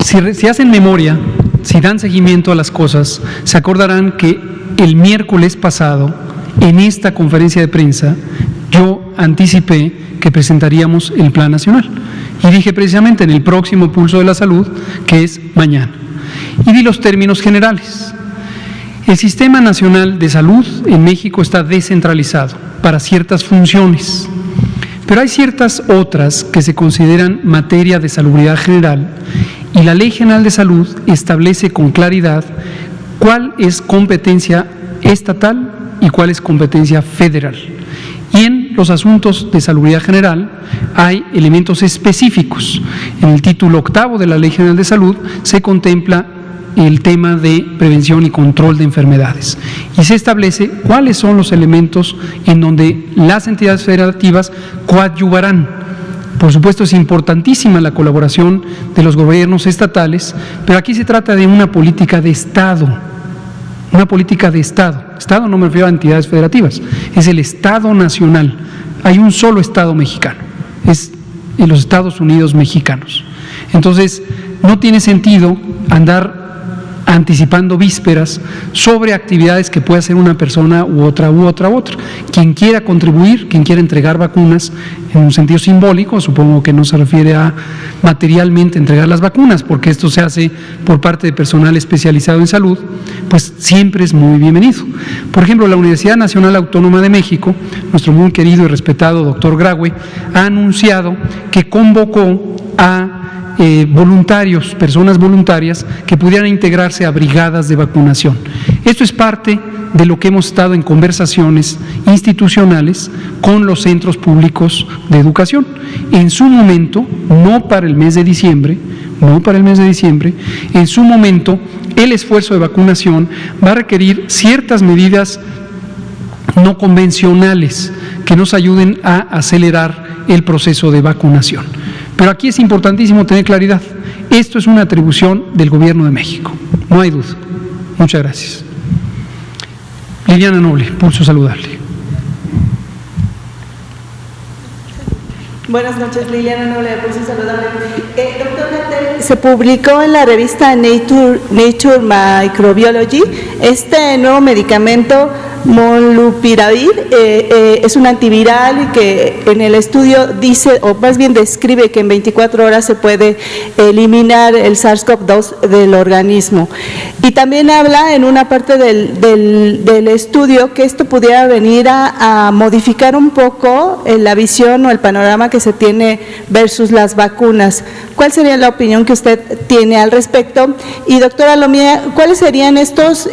Si hacen memoria, si dan seguimiento a las cosas, se acordarán que el miércoles pasado, en esta conferencia de prensa, yo anticipé que presentaríamos el Plan Nacional. Y dije precisamente en el próximo Pulso de la Salud, que es mañana. Y di los términos generales. El Sistema Nacional de Salud en México está descentralizado para ciertas funciones, pero hay ciertas otras que se consideran materia de salubridad general y la Ley General de Salud establece con claridad cuál es competencia estatal y cuál es competencia federal. Y en los asuntos de salubridad general hay elementos específicos. En el título 8º de la Ley General de Salud se contempla el tema de prevención y control de enfermedades. Y se establece cuáles son los elementos en donde las entidades federativas coadyuvarán. Por supuesto, es importantísima la colaboración de los gobiernos estatales, pero aquí se trata de una política de Estado. Una política de Estado. Estado no me refiero a entidades federativas, es el Estado nacional. Hay un solo Estado mexicano, es en los Estados Unidos mexicanos. Entonces, no tiene sentido andar anticipando vísperas sobre actividades que puede hacer una persona u otra. Quien quiera contribuir, quien quiera entregar vacunas en un sentido simbólico, supongo que no se refiere a materialmente entregar las vacunas, porque esto se hace por parte de personal especializado en salud, pues siempre es muy bienvenido. Por ejemplo, la Universidad Nacional Autónoma de México, nuestro muy querido y respetado doctor Graue, ha anunciado que convocó a voluntarios, personas voluntarias que pudieran integrarse a brigadas de vacunación. Esto es parte de lo que hemos estado en conversaciones institucionales con los centros públicos de educación. En su momento, no para el mes de diciembre, en su momento el esfuerzo de vacunación va a requerir ciertas medidas no convencionales que nos ayuden a acelerar el proceso de vacunación. Pero aquí es importantísimo tener claridad. Esto es una atribución del Gobierno de México, no hay duda. Muchas gracias. Liliana Noble, Pulso Saludable. Buenas noches, Liliana Noble, de Pulso Saludable. Doctor Gatell, se publicó en la revista Nature Microbiology este nuevo medicamento Molnupiravir, es un antiviral y que en el estudio dice, o más bien describe que en 24 horas se puede eliminar el SARS-CoV-2 del organismo. Y también habla en una parte del estudio que esto pudiera venir a modificar un poco la visión o el panorama que se tiene versus las vacunas. ¿Cuál sería la opinión que usted tiene al respecto? Y doctora Lomía, ¿cuáles serían estos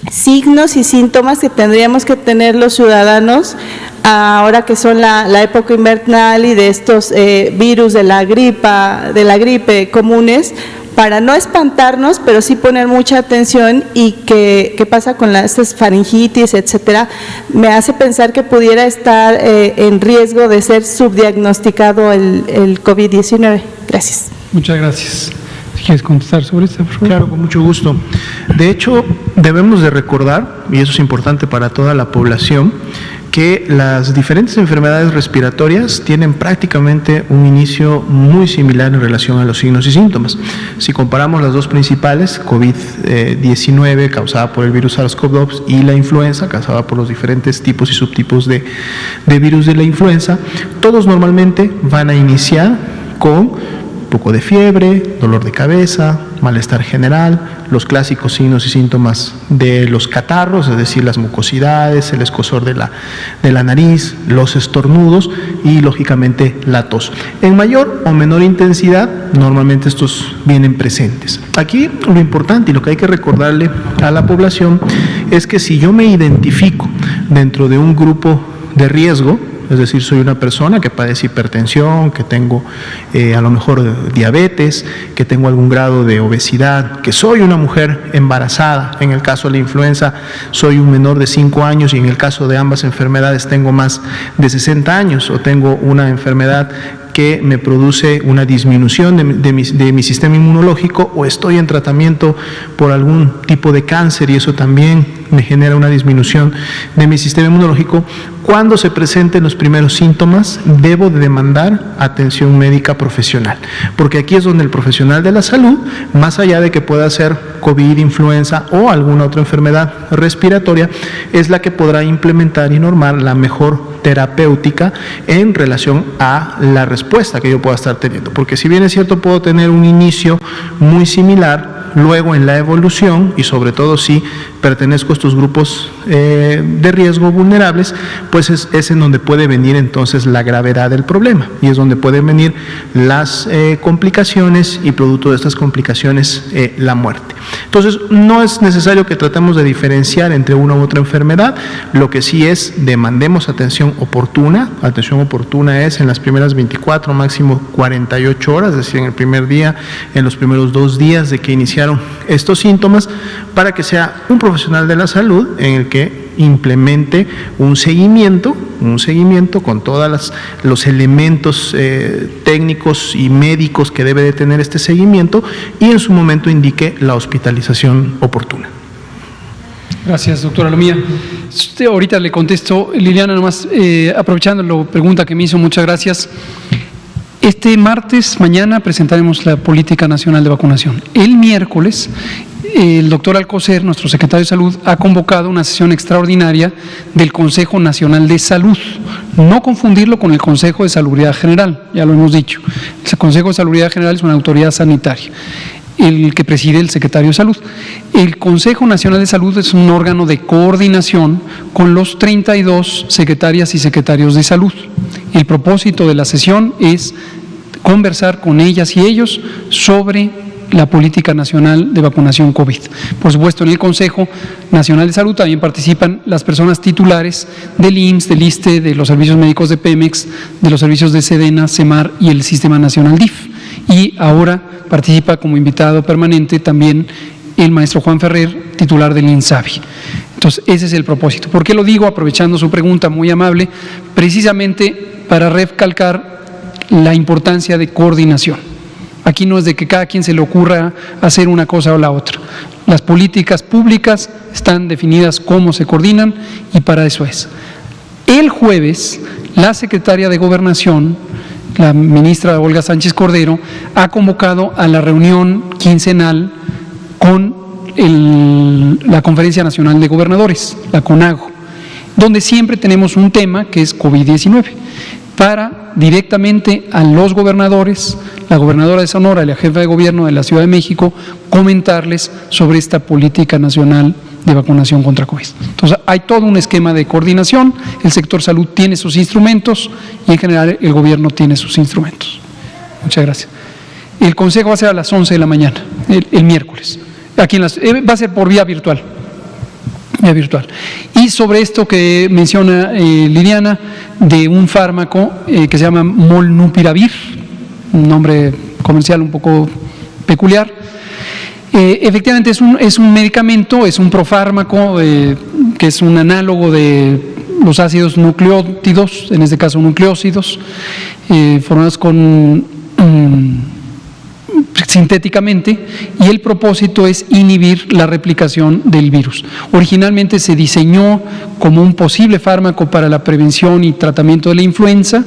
signos y síntomas que tendríamos que tener los ciudadanos ahora que son la época invernal y de estos virus de la gripe comunes, para no espantarnos, pero sí poner mucha atención? Y qué pasa con estas faringitis, etcétera? Me hace pensar que pudiera estar en riesgo de ser subdiagnosticado el COVID-19. Gracias. Muchas gracias. ¿Quieres contestar sobre esto, por favor? Claro, con mucho gusto. De hecho, debemos de recordar, y eso es importante para toda la población, que las diferentes enfermedades respiratorias tienen prácticamente un inicio muy similar en relación a los signos y síntomas. Si comparamos las dos principales, COVID-19 causada por el virus SARS-CoV-2 y la influenza causada por los diferentes tipos y subtipos de virus de la influenza, todos normalmente van a iniciar con un poco de fiebre, dolor de cabeza, malestar general, los clásicos signos y síntomas de los catarros, es decir, las mucosidades, el escozor de la nariz, los estornudos y, lógicamente, la tos. En mayor o menor intensidad, normalmente estos vienen presentes. Aquí lo importante y lo que hay que recordarle a la población es que si yo me identifico dentro de un grupo de riesgo, es decir, soy una persona que padece hipertensión, que tengo a lo mejor diabetes, que tengo algún grado de obesidad, que soy una mujer embarazada, en el caso de la influenza soy un menor de 5 años y en el caso de ambas enfermedades tengo más de 60 años, o tengo una enfermedad que me produce una disminución de mi sistema inmunológico, o estoy en tratamiento por algún tipo de cáncer y eso también me genera una disminución de mi sistema inmunológico. Cuando se presenten los primeros síntomas, debo de demandar atención médica profesional, porque aquí es donde el profesional de la salud, más allá de que pueda ser COVID, influenza o alguna otra enfermedad respiratoria, es la que podrá implementar y normar la mejor terapéutica en relación a la respuesta que yo pueda estar teniendo, porque si bien es cierto puedo tener un inicio muy similar, luego en la evolución, y sobre todo si pertenezco a estos grupos de riesgo vulnerables, pues es en donde puede venir entonces la gravedad del problema, y es donde pueden venir las complicaciones, y producto de estas complicaciones la muerte. Entonces no es necesario que tratemos de diferenciar entre una u otra enfermedad, lo que sí es demandemos atención oportuna. Atención oportuna es en las primeras 24, máximo 48 horas, es decir, en el primer día, en los primeros 2 días de que iniciaron estos síntomas, para que sea un profesional de la salud en el que implemente un seguimiento con todos los elementos técnicos y médicos que debe de tener este seguimiento, y en su momento indique la hospitalización oportuna. Gracias, doctora Lomía. Ahorita le contesto, Liliana, nomás aprovechando la pregunta que me hizo, muchas gracias. Este martes, mañana, presentaremos la Política Nacional de Vacunación. El miércoles, el doctor Alcocer, nuestro secretario de Salud, ha convocado una sesión extraordinaria del Consejo Nacional de Salud. No confundirlo con el Consejo de Salubridad General, ya lo hemos dicho. El Consejo de Salubridad General es una autoridad sanitaria, el que preside el secretario de Salud. El Consejo Nacional de Salud es un órgano de coordinación con los 32 secretarias y secretarios de salud. El propósito de la sesión es conversar con ellas y ellos sobre la política nacional de vacunación COVID. Por supuesto, en el Consejo Nacional de Salud también participan las personas titulares del IMSS, del ISSSTE, de los servicios médicos de Pemex, de los servicios de SEDENA, CEMAR y el Sistema Nacional DIF. Y ahora participa como invitado permanente también el maestro Juan Ferrer, titular del INSABI. Entonces, ese es el propósito. ¿Por qué lo digo? Aprovechando su pregunta muy amable, precisamente para recalcar la importancia de coordinación. Aquí no es de que cada quien se le ocurra hacer una cosa o la otra. Las políticas públicas están definidas cómo se coordinan y para eso es. El jueves, la secretaria de Gobernación, la ministra Olga Sánchez Cordero, ha convocado a la reunión quincenal con la Conferencia Nacional de Gobernadores, la CONAGO, donde siempre tenemos un tema que es COVID-19, para directamente a los gobernadores, la gobernadora de Sonora y la jefa de gobierno de la Ciudad de México, comentarles sobre esta política nacional de vacunación contra COVID. Entonces, hay todo un esquema de coordinación, el sector salud tiene sus instrumentos y en general el gobierno tiene sus instrumentos. Muchas gracias. El consejo va a ser a las 11 de la mañana, el miércoles. Aquí va a ser por vía virtual. Y sobre esto que menciona Liliana, de un fármaco que se llama Molnupiravir, un nombre comercial un poco peculiar, efectivamente es un medicamento, es un profármaco que es un análogo de los ácidos nucleótidos, en este caso nucleósidos, formados sintéticamente, y el propósito es inhibir la replicación del virus. Originalmente se diseñó como un posible fármaco para la prevención y tratamiento de la influenza.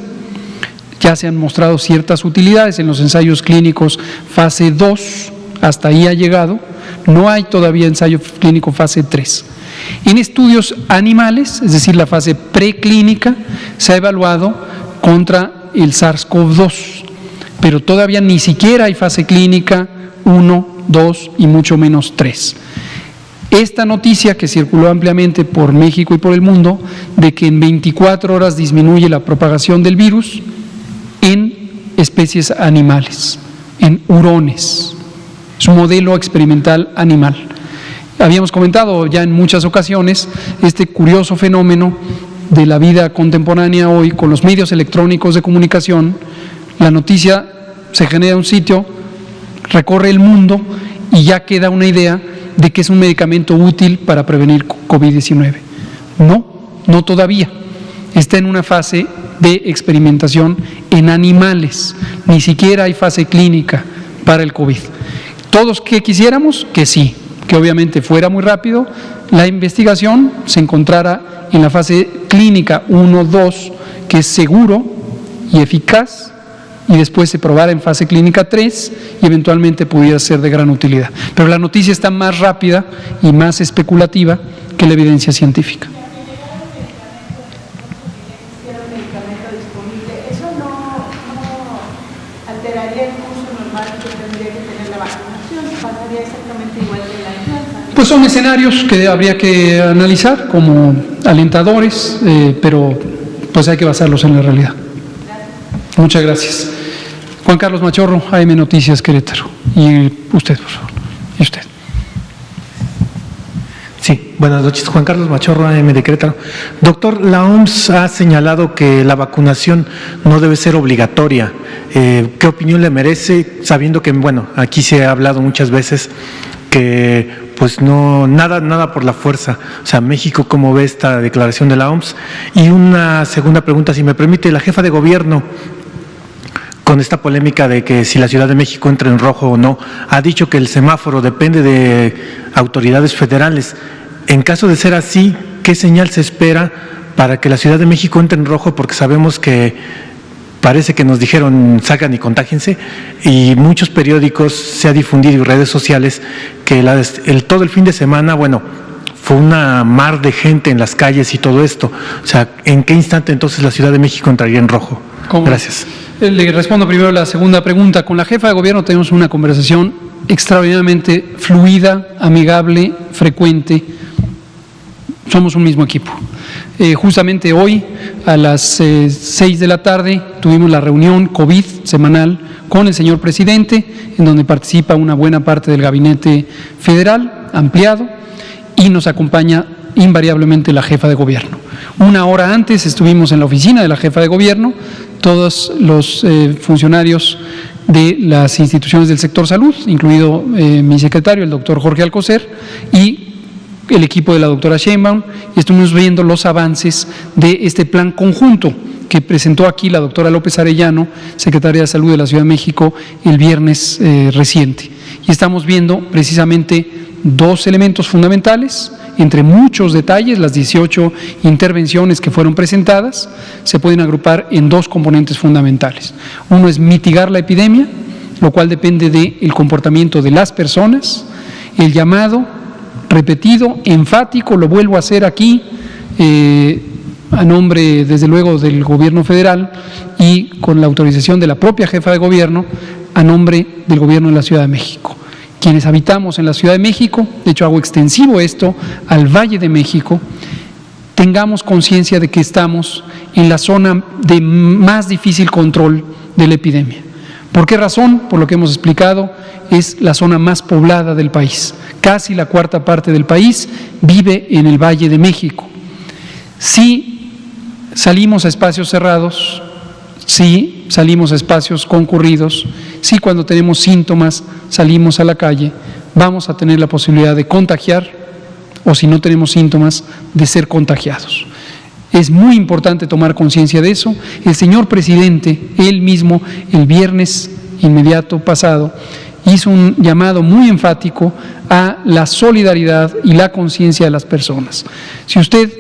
Ya se han mostrado ciertas utilidades en los ensayos clínicos fase 2, hasta ahí ha llegado. No hay todavía ensayo clínico fase 3. En estudios animales, es decir, la fase preclínica, se ha evaluado contra el SARS-CoV-2, pero todavía ni siquiera hay fase clínica 1, 2 y mucho menos 3. Esta noticia que circuló ampliamente por México y por el mundo, de que en 24 horas disminuye la propagación del virus en especies animales, en hurones. Es un modelo experimental animal. Habíamos comentado ya en muchas ocasiones este curioso fenómeno de la vida contemporánea hoy, con los medios electrónicos de comunicación, la noticia se genera en un sitio, recorre el mundo y ya queda una idea de que es un medicamento útil para prevenir COVID-19. No todavía. Está en una fase de experimentación en animales, ni siquiera hay fase clínica para el COVID. Todos que quisiéramos que sí, que obviamente fuera muy rápido, la investigación se encontrara en la fase clínica 1-2, que es seguro y eficaz, y después se probara en fase clínica 3 y eventualmente pudiera ser de gran utilidad. Pero la noticia está más rápida y más especulativa que la evidencia científica. Pues son escenarios que habría que analizar como alentadores, pero pues hay que basarlos en la realidad. Muchas gracias. Juan Carlos Machorro, AM Noticias Querétaro. Y usted, por favor. Y usted. Sí, buenas noches. Juan Carlos Machorro, AM de Querétaro. Doctor, la OMS ha señalado que la vacunación no debe ser obligatoria. ¿Qué opinión le merece? Sabiendo que, bueno, aquí se ha hablado muchas veces que pues no, nada por la fuerza. O sea, México, ¿cómo ve esta declaración de la OMS? Y una segunda pregunta, si me permite, la jefa de gobierno, con esta polémica de que si la Ciudad de México entra en rojo o no, ha dicho que el semáforo depende de autoridades federales. En caso de ser así, ¿qué señal se espera para que la Ciudad de México entre en rojo? Porque sabemos que parece que nos dijeron salgan y contágiense, y muchos periódicos se ha difundido y redes sociales que todo el fin de semana, bueno, fue una mar de gente en las calles y todo esto. O sea, ¿en qué instante entonces la Ciudad de México entraría en rojo? ¿Cómo? Gracias. Le respondo primero la segunda pregunta. Con la jefa de gobierno tenemos una conversación extraordinariamente fluida, amigable, frecuente. Somos un mismo equipo. Justamente hoy a las 6 de la tarde tuvimos la reunión COVID semanal con el señor presidente, en donde participa una buena parte del gabinete federal ampliado, y nos acompaña invariablemente la jefa de gobierno. Una hora antes estuvimos en la oficina de la jefa de gobierno, todos los funcionarios de las instituciones del sector salud, incluido mi secretario, el doctor Jorge Alcocer, y el equipo de la doctora Sheinbaum, y estuvimos viendo los avances de este plan conjunto que presentó aquí la doctora López Arellano, secretaria de Salud de la Ciudad de México, el viernes reciente. Y estamos viendo precisamente dos elementos fundamentales, entre muchos detalles. Las 18 intervenciones que fueron presentadas se pueden agrupar en dos componentes fundamentales. Uno es mitigar la epidemia, lo cual depende del comportamiento de las personas, el llamado repetido, enfático, lo vuelvo a hacer aquí, a nombre, desde luego, del Gobierno federal y con la autorización de la propia jefa de gobierno, a nombre del Gobierno de la Ciudad de México. Quienes habitamos en la Ciudad de México, de hecho hago extensivo esto al Valle de México, tengamos conciencia de que estamos en la zona de más difícil control de la epidemia. ¿Por qué razón? Por lo que hemos explicado, es la zona más poblada del país. Casi la cuarta parte del país vive en el Valle de México. Si salimos a espacios cerrados, si salimos a espacios concurridos, si cuando tenemos síntomas salimos a la calle, vamos a tener la posibilidad de contagiar, o si no tenemos síntomas, de ser contagiados. Es muy importante tomar conciencia de eso. El señor presidente, él mismo, el viernes inmediato pasado, hizo un llamado muy enfático a la solidaridad y la conciencia de las personas. Si usted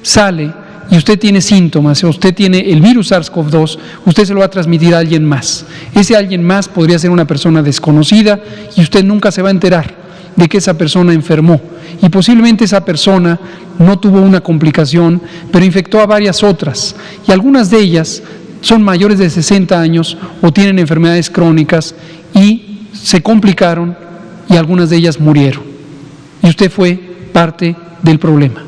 sale y usted tiene síntomas, o usted tiene el virus SARS-CoV-2, usted se lo va a transmitir a alguien más. Ese alguien más podría ser una persona desconocida y usted nunca se va a enterar de que esa persona enfermó. Y posiblemente esa persona no tuvo una complicación, pero infectó a varias otras. Y algunas de ellas son mayores de 60 años o tienen enfermedades crónicas y se complicaron y algunas de ellas murieron. Y usted fue parte del problema.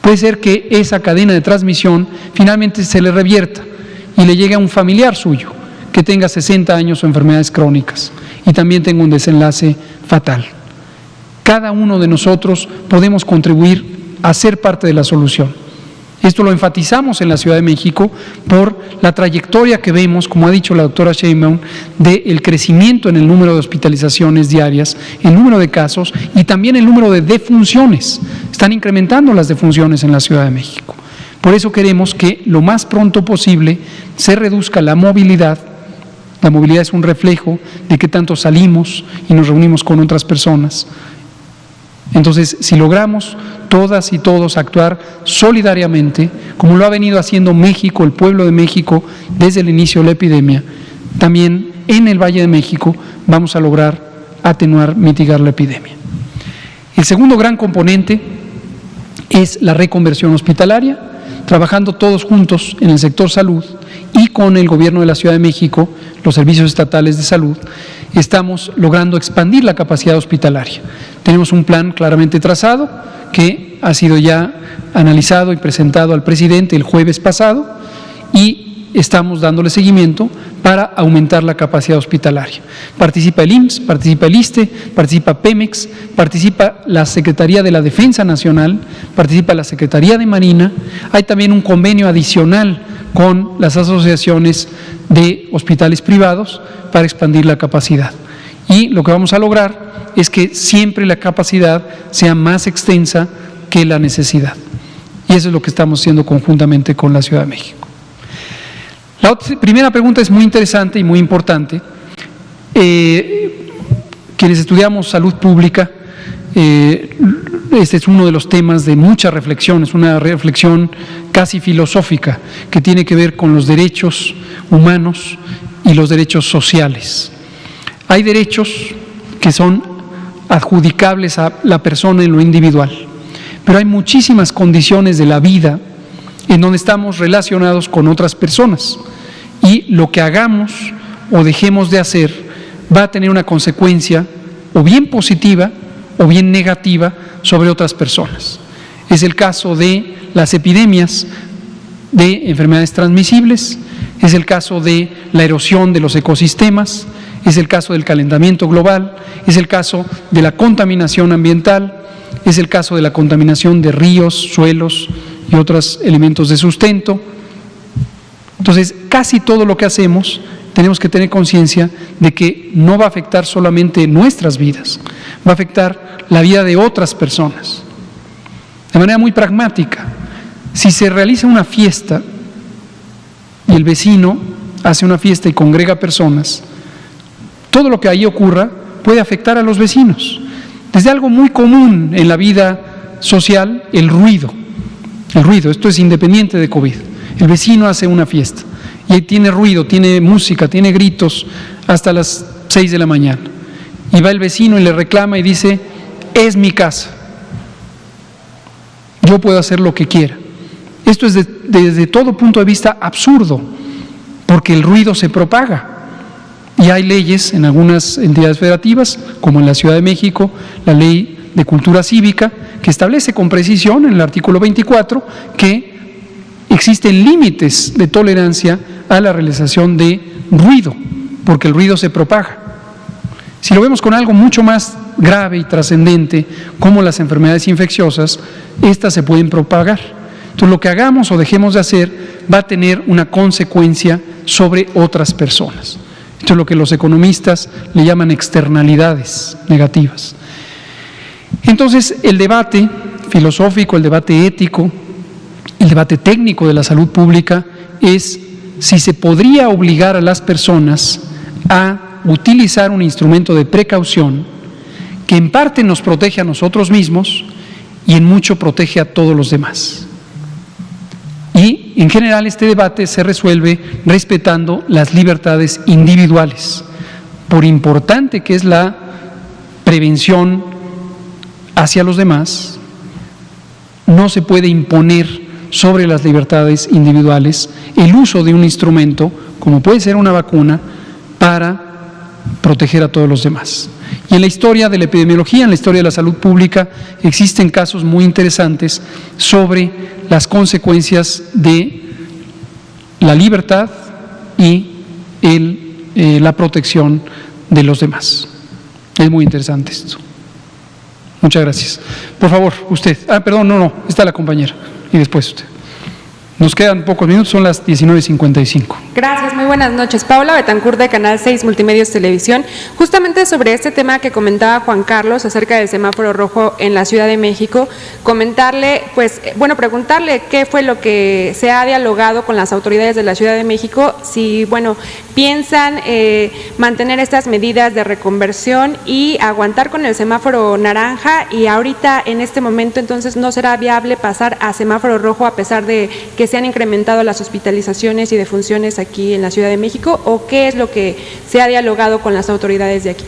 Puede ser que esa cadena de transmisión finalmente se le revierta y le llegue a un familiar suyo que tenga 60 años o enfermedades crónicas y también tenga un desenlace fatal. Cada uno de nosotros podemos contribuir a ser parte de la solución. Esto lo enfatizamos en la Ciudad de México por la trayectoria que vemos, como ha dicho la doctora Sheinbaum, del crecimiento en el número de hospitalizaciones diarias, el número de casos y también el número de defunciones. Están incrementando las defunciones en la Ciudad de México. Por eso queremos que lo más pronto posible se reduzca la movilidad. La movilidad es un reflejo de qué tanto salimos y nos reunimos con otras personas. Entonces, si logramos todas y todos actuar solidariamente, como lo ha venido haciendo México, el pueblo de México, desde el inicio de la epidemia, también en el Valle de México vamos a lograr atenuar, mitigar la epidemia. El segundo gran componente es la reconversión hospitalaria, trabajando todos juntos en el sector salud y con el Gobierno de la Ciudad de México, los servicios estatales de salud, estamos logrando expandir la capacidad hospitalaria. Tenemos un plan claramente trazado que ha sido ya analizado y presentado al presidente el jueves pasado y estamos dándole seguimiento para aumentar la capacidad hospitalaria. Participa el IMSS, participa el ISSSTE, participa Pemex, participa la Secretaría de la Defensa Nacional, participa la Secretaría de Marina. Hay también un convenio adicional con las asociaciones de hospitales privados para expandir la capacidad. Y lo que vamos a lograr es que siempre la capacidad sea más extensa que la necesidad. Y eso es lo que estamos haciendo conjuntamente con la Ciudad de México. La primera pregunta es muy interesante y muy importante. Quienes estudiamos salud pública, este es uno de los temas de mucha reflexión, es una reflexión casi filosófica que tiene que ver con los derechos humanos y los derechos sociales. Hay derechos que son adjudicables a la persona en lo individual, pero hay muchísimas condiciones de la vida en donde estamos relacionados con otras personas y lo que hagamos o dejemos de hacer va a tener una consecuencia o bien positiva o bien negativa sobre otras personas. Es el caso de las epidemias de enfermedades transmisibles, es el caso de la erosión de los ecosistemas, es el caso del calentamiento global, es el caso de la contaminación ambiental, es el caso de la contaminación de ríos, suelos y otros elementos de sustento. Entonces, casi todo lo que hacemos tenemos que tener conciencia de que no va a afectar solamente nuestras vidas, va a afectar la vida de otras personas. De manera muy pragmática, si se realiza una fiesta y el vecino hace una fiesta y congrega personas, todo lo que ahí ocurra puede afectar a los vecinos. Desde algo muy común en la vida social, el ruido. El ruido, esto es independiente de COVID. El vecino hace una fiesta y ahí tiene ruido, tiene música, tiene gritos hasta las 6 de la mañana. Y va el vecino y le reclama y dice, es mi casa, yo puedo hacer lo que quiera. Esto es desde todo punto de vista absurdo, porque el ruido se propaga. Y hay leyes en algunas entidades federativas, como en la Ciudad de México, la Ley de Cultura Cívica, que establece con precisión en el artículo 24 que existen límites de tolerancia a la realización de ruido, porque el ruido se propaga. Si lo vemos con algo mucho más grave y trascendente, como las enfermedades infecciosas, estas se pueden propagar. Entonces, lo que hagamos o dejemos de hacer va a tener una consecuencia sobre otras personas. Esto es lo que los economistas le llaman externalidades negativas. Entonces, el debate filosófico, el debate ético, el debate técnico de la salud pública es si se podría obligar a las personas a utilizar un instrumento de precaución que en parte nos protege a nosotros mismos y en mucho protege a todos los demás. Y en general este debate se resuelve respetando las libertades individuales, por importante que es la prevención hacia los demás, no se puede imponer sobre las libertades individuales el uso de un instrumento, como puede ser una vacuna, para proteger a todos los demás. Y en la historia de la epidemiología, en la historia de la salud pública, existen casos muy interesantes sobre las consecuencias de la libertad y la protección de los demás. Es muy interesante esto. Muchas gracias. Por favor, usted. Perdón, no, está la compañera. Y después usted. Nos quedan pocos minutos, son las 19:55. Gracias, muy buenas noches. Paola Betancourt de Canal 6 Multimedios Televisión. Justamente sobre este tema que comentaba Juan Carlos acerca del semáforo rojo en la Ciudad de México, preguntarle qué fue lo que se ha dialogado con las autoridades de la Ciudad de México, si, piensan mantener estas medidas de reconversión y aguantar con el semáforo naranja, y ahorita en este momento entonces no será viable pasar a semáforo rojo a pesar de que se han incrementado las hospitalizaciones y defunciones aquí en la Ciudad de México, o qué es lo que se ha dialogado con las autoridades de aquí.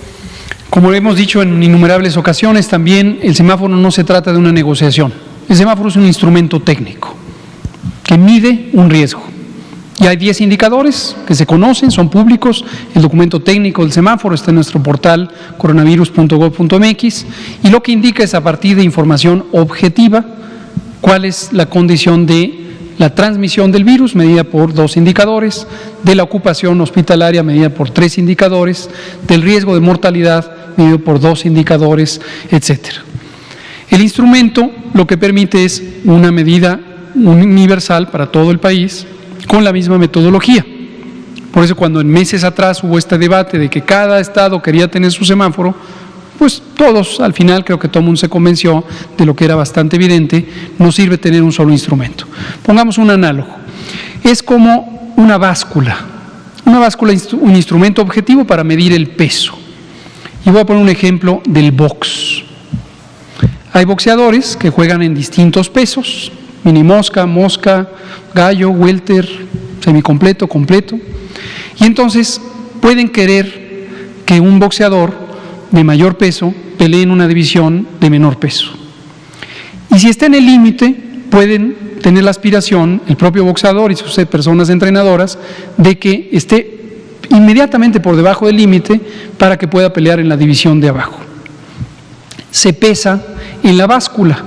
Como hemos dicho en innumerables ocasiones, también el semáforo no se trata de una negociación. El semáforo es un instrumento técnico que mide un riesgo. Y hay 10 indicadores que se conocen, son públicos. El documento técnico del semáforo está en nuestro portal coronavirus.gov.mx, y lo que indica es, a partir de información objetiva, cuál es la condición de la transmisión del virus, medida por 2 indicadores, de la ocupación hospitalaria, medida por 3 indicadores, del riesgo de mortalidad, medido por 2 indicadores, etcétera. El instrumento lo que permite es una medida universal para todo el país, con la misma metodología. Por eso, cuando en meses atrás hubo este debate de que cada estado quería tener su semáforo, pues todos, al final, creo que todo el mundo se convenció de lo que era bastante evidente: no sirve tener un solo instrumento. Pongamos un análogo. Es como una báscula. Una báscula es un instrumento objetivo para medir el peso. Y voy a poner un ejemplo del box. Hay boxeadores que juegan en distintos pesos: mini mosca, mosca, gallo, welter, semicompleto, completo. Y entonces pueden querer que un boxeador de mayor peso pelee en una división de menor peso. Y si está en el límite, pueden tener la aspiración, el propio boxeador y sus personas entrenadoras, de que esté inmediatamente por debajo del límite para que pueda pelear en la división de abajo. Se pesa en la báscula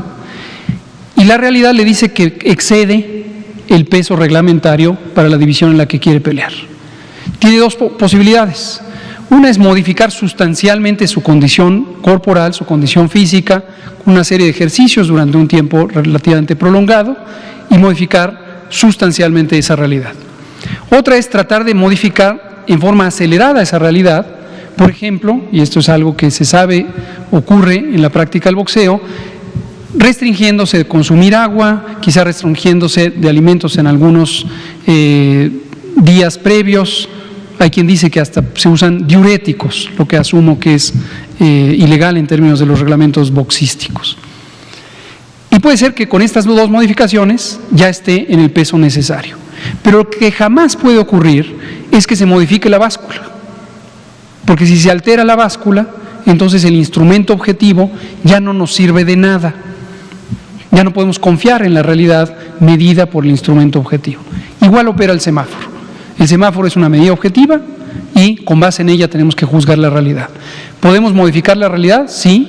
y la realidad le dice que excede el peso reglamentario para la división en la que quiere pelear. Tiene 2 posibilidades. Una es modificar sustancialmente su condición corporal, su condición física, con una serie de ejercicios durante un tiempo relativamente prolongado, y modificar sustancialmente esa realidad. Otra es tratar de modificar en forma acelerada esa realidad. Por ejemplo, y esto es algo que se sabe ocurre en la práctica del boxeo, restringiéndose de consumir agua, quizá restringiéndose de alimentos en algunos días previos. Hay quien dice que hasta se usan diuréticos, lo que asumo que es ilegal en términos de los reglamentos boxísticos. Y puede ser que con estas 2 modificaciones ya esté en el peso necesario. Pero lo que jamás puede ocurrir es que se modifique la báscula. Porque si se altera la báscula, entonces el instrumento objetivo ya no nos sirve de nada. Ya no podemos confiar en la realidad medida por el instrumento objetivo. Igual opera el semáforo. El semáforo es una medida objetiva y con base en ella tenemos que juzgar la realidad. ¿Podemos modificar la realidad? Sí,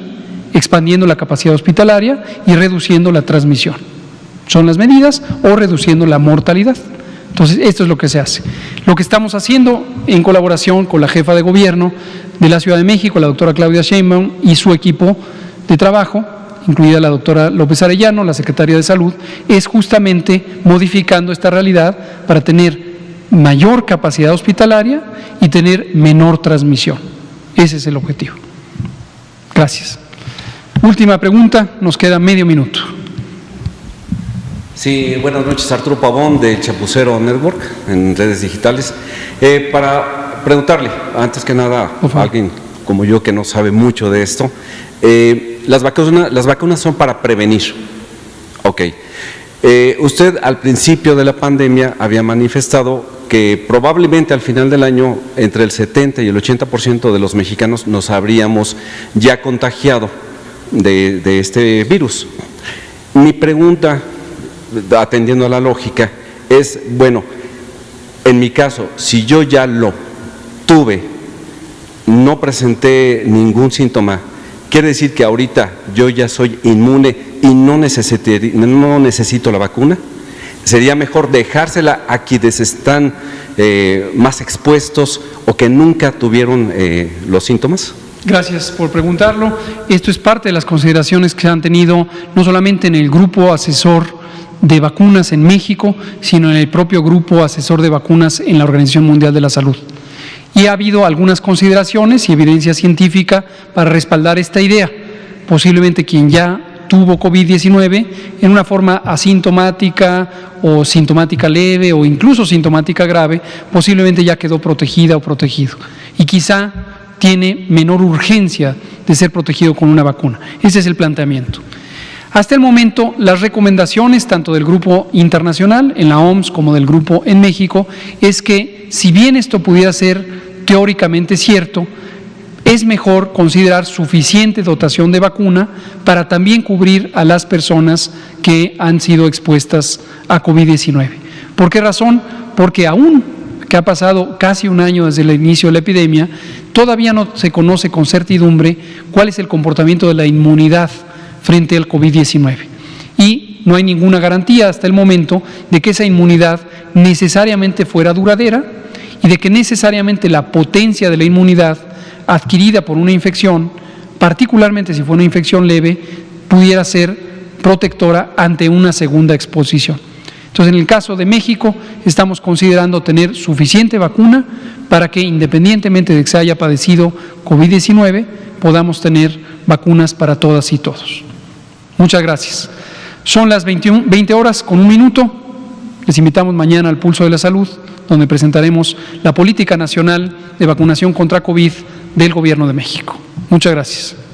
expandiendo la capacidad hospitalaria y reduciendo la transmisión. Son las medidas, o reduciendo la mortalidad. Entonces, esto es lo que se hace. Lo que estamos haciendo en colaboración con la jefa de gobierno de la Ciudad de México, la doctora Claudia Sheinbaum, y su equipo de trabajo, incluida la doctora López Arellano, la secretaria de Salud, es justamente modificando esta realidad para tener mayor capacidad hospitalaria y tener menor transmisión. Ese es el objetivo. Gracias. Última pregunta, nos queda medio minuto. Sí, buenas noches, Arturo Pavón de Chapucero Network en redes digitales. Para preguntarle, antes que nada, a alguien como yo que no sabe mucho de esto, las vacunas son para prevenir. Ok. Usted al principio de la pandemia había manifestado que probablemente al final del año entre el 70 y el 80% de los mexicanos nos habríamos ya contagiado de este virus. Mi pregunta, atendiendo a la lógica, es, bueno, en mi caso, si yo ya lo tuve, no presenté ningún síntoma, ¿quiere decir que ahorita yo ya soy inmune y no necesito la vacuna? ¿Sería mejor dejársela a quienes están más expuestos o que nunca tuvieron los síntomas? Gracias por preguntarlo. Esto es parte de las consideraciones que se han tenido no solamente en el grupo asesor de vacunas en México, sino en el propio grupo asesor de vacunas en la Organización Mundial de la Salud. Y ha habido algunas consideraciones y evidencia científica para respaldar esta idea. Posiblemente quien ya tuvo COVID-19 en una forma asintomática o sintomática leve o incluso sintomática grave, posiblemente ya quedó protegida o protegido. Y quizá tiene menor urgencia de ser protegido con una vacuna. Ese es el planteamiento. Hasta el momento, las recomendaciones tanto del grupo internacional en la OMS como del grupo en México es que si bien esto pudiera ser teóricamente cierto, es mejor considerar suficiente dotación de vacuna para también cubrir a las personas que han sido expuestas a COVID-19. ¿Por qué razón? Porque aún que ha pasado casi un año desde el inicio de la epidemia, todavía no se conoce con certidumbre cuál es el comportamiento de la inmunidad frente al COVID-19. Y no hay ninguna garantía hasta el momento de que esa inmunidad necesariamente fuera duradera y de que necesariamente la potencia de la inmunidad adquirida por una infección, particularmente si fue una infección leve, pudiera ser protectora ante una segunda exposición. Entonces, en el caso de México, estamos considerando tener suficiente vacuna para que, independientemente de que se haya padecido COVID-19, podamos tener vacunas para todas y todos. Muchas gracias. Son las 20 horas con un minuto. Les invitamos mañana al Pulso de la Salud, donde presentaremos la Política Nacional de Vacunación contra COVID del Gobierno de México. Muchas gracias.